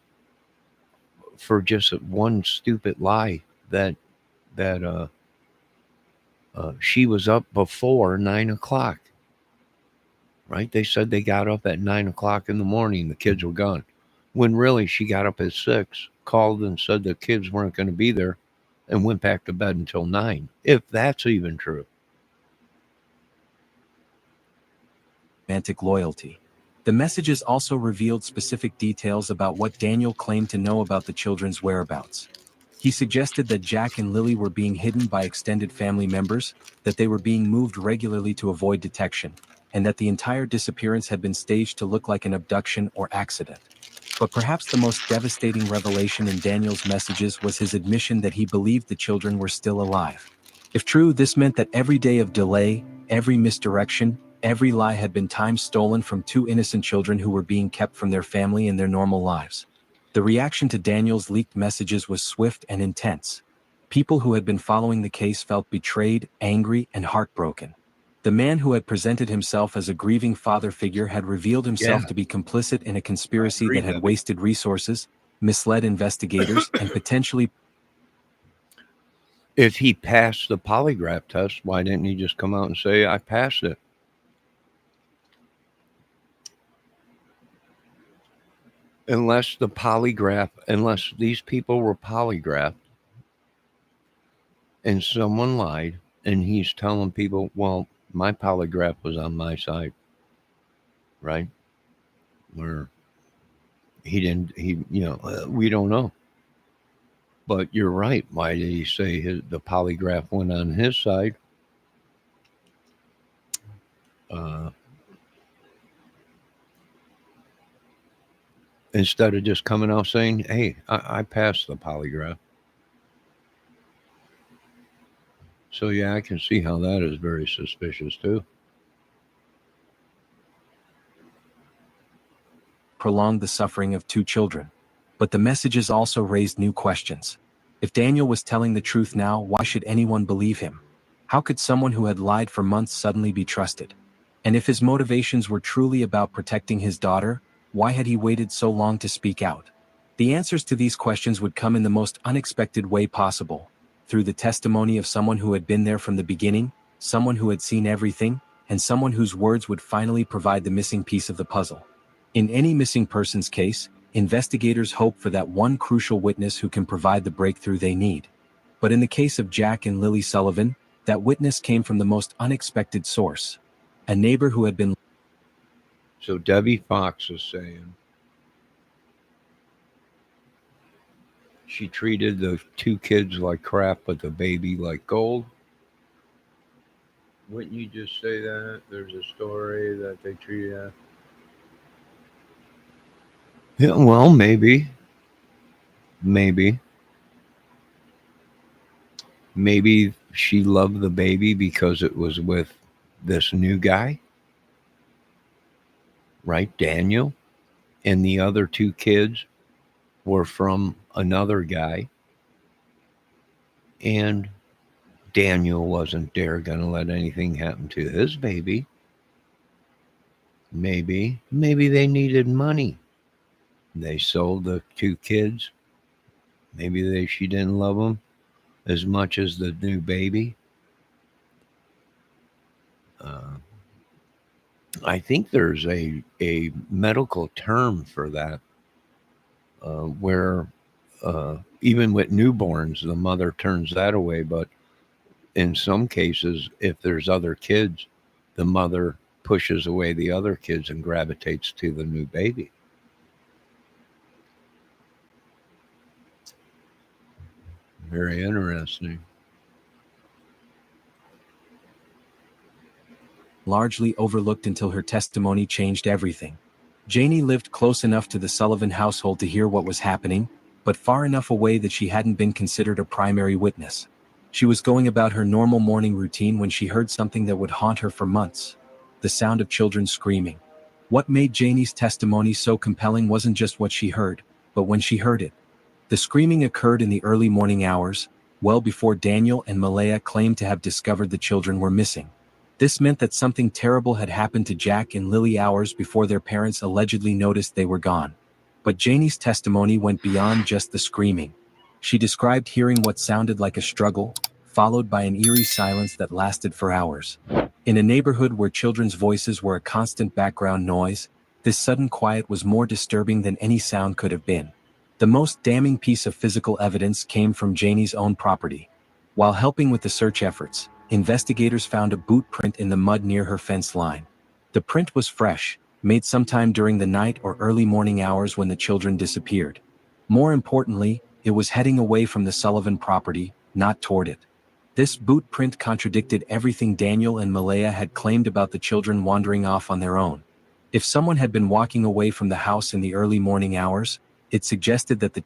for just one stupid lie that she was up before 9 o'clock? Right? They said they got up at 9 o'clock in the morning. The kids were gone. When really she got up at 6, called and said the kids weren't going to be there, and went back to bed until 9. If that's even true. Loyalty. The messages also revealed specific details about what Daniel claimed to know about the children's whereabouts. He suggested that Jack and Lily were being hidden by extended family members, that they were being moved regularly to avoid detection, and that the entire disappearance had been staged to look like an abduction or accident. But perhaps the most devastating revelation in Daniel's messages was his admission that he believed the children were still alive. If true, this meant that every day of delay, every misdirection, every lie had been time stolen from two innocent children who were being kept from their family and their normal lives. The reaction to Daniel's leaked messages was swift and intense. People who had been following the case felt betrayed, angry, and heartbroken. The man who had presented himself as a grieving father figure had revealed himself Yeah. to be complicit in a conspiracy agree, that had Debbie. wasted resources, misled investigators, and potentially If he passed the polygraph test, why didn't he just come out and say, I passed it? Unless these people were polygraphed and someone lied and he's telling people, well, my polygraph was on my side, right? Where we don't know. But you're right. Why did he say the polygraph went on his side? Instead of just coming out saying, hey, I passed the polygraph. So, yeah, I can see how that is very suspicious, too. prolonged the suffering of two children. But the messages also raised new questions. If Daniel was telling the truth now, why should anyone believe him? How could someone who had lied for months suddenly be trusted? And if his motivations were truly about protecting his daughter, why had he waited so long to speak out? The answers to these questions would come in the most unexpected way possible, through the testimony of someone who had been there from the beginning, someone who had seen everything, and someone whose words would finally provide the missing piece of the puzzle. In any missing persons case, investigators hope for that one crucial witness who can provide the breakthrough they need. But in the case of Jack and Lily Sullivan, that witness came from the most unexpected source. A neighbor who had been. So Debbie Fox is saying she treated the two kids like crap, but the baby like gold. Wouldn't you just say that? There's a story that they treated. Yeah, well, maybe. Maybe she loved the baby because it was with this new guy, right? Daniel. And the other two kids were from another guy. And Daniel wasn't going to let anything happen to his baby. Maybe they needed money. They sold the two kids. Maybe she didn't love them as much as the new baby. I think there's a medical term for that, where even with newborns, the mother turns that away. But in some cases, if there's other kids, the mother pushes away the other kids and gravitates to the new baby. Very interesting. Largely overlooked until her testimony changed everything. Janie lived close enough to the Sullivan household to hear what was happening, but far enough away that she hadn't been considered a primary witness. She was going about her normal morning routine when she heard something that would haunt her for months: the sound of children screaming. What made Janie's testimony so compelling wasn't just what she heard, but when she heard it. The screaming occurred in the early morning hours, well before Daniel and Malaya claimed to have discovered the children were missing. This meant that something terrible had happened to Jack and Lily hours before their parents allegedly noticed they were gone. But Janie's testimony went beyond just the screaming. She described hearing what sounded like a struggle, followed by an eerie silence that lasted for hours. In a neighborhood where children's voices were a constant background noise, this sudden quiet was more disturbing than any sound could have been. The most damning piece of physical evidence came from Janie's own property. While helping with the search efforts, investigators found a boot print in the mud near her fence line. The print was fresh, made sometime during the night or early morning hours when the children disappeared. More importantly, it was heading away from the Sullivan property, not toward it. This boot print contradicted everything Daniel and Malaya had claimed about the children wandering off on their own. If someone had been walking away from the house in the early morning hours, it suggested that the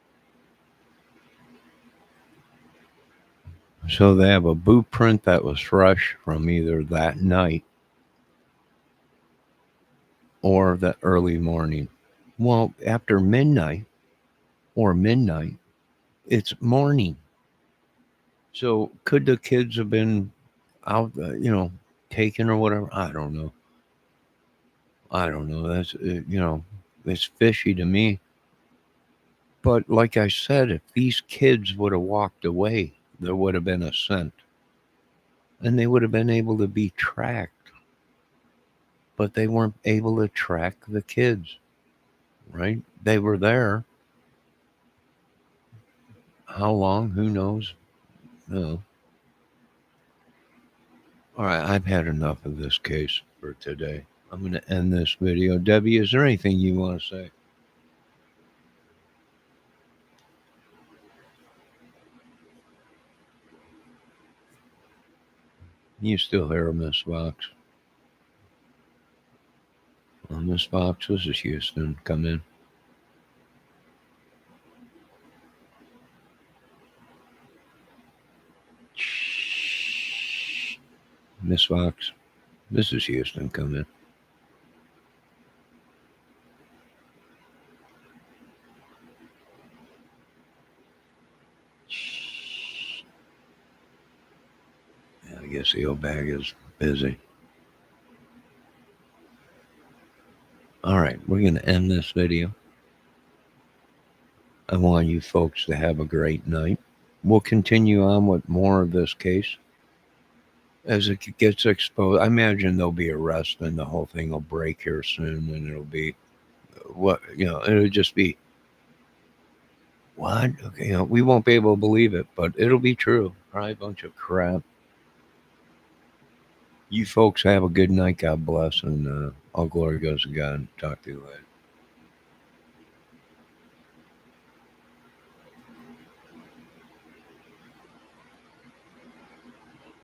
So they have a boot print that was fresh from either that night or the early morning. Well, after midnight or midnight, it's morning. So could the kids have been out, taken or whatever? I don't know. That's, it's fishy to me. But like I said, if these kids would have walked away, there would have been a scent and they would have been able to be tracked. But they weren't able to track the kids, right? They were there. How long? Who knows? No. All right, I've had enough of this case for today. I'm going to end this video. Debbie, is there anything you want to say? You still hear her, Miss Fox? Well, Miss Fox, this is Houston. Come in. Miss Fox, this is Houston. Come in. Yeah, I guess the old bag is busy. All right, we're going to end this video. I want you folks to have a great night. We'll continue on with more of this case as it gets exposed. I imagine there'll be arrests and the whole thing will break here soon, and it'll be it'll just be what? Okay, we won't be able to believe it, but it'll be true. Probably a bunch of crap. You folks have a good night. God bless, and all glory goes to God. Talk to you later.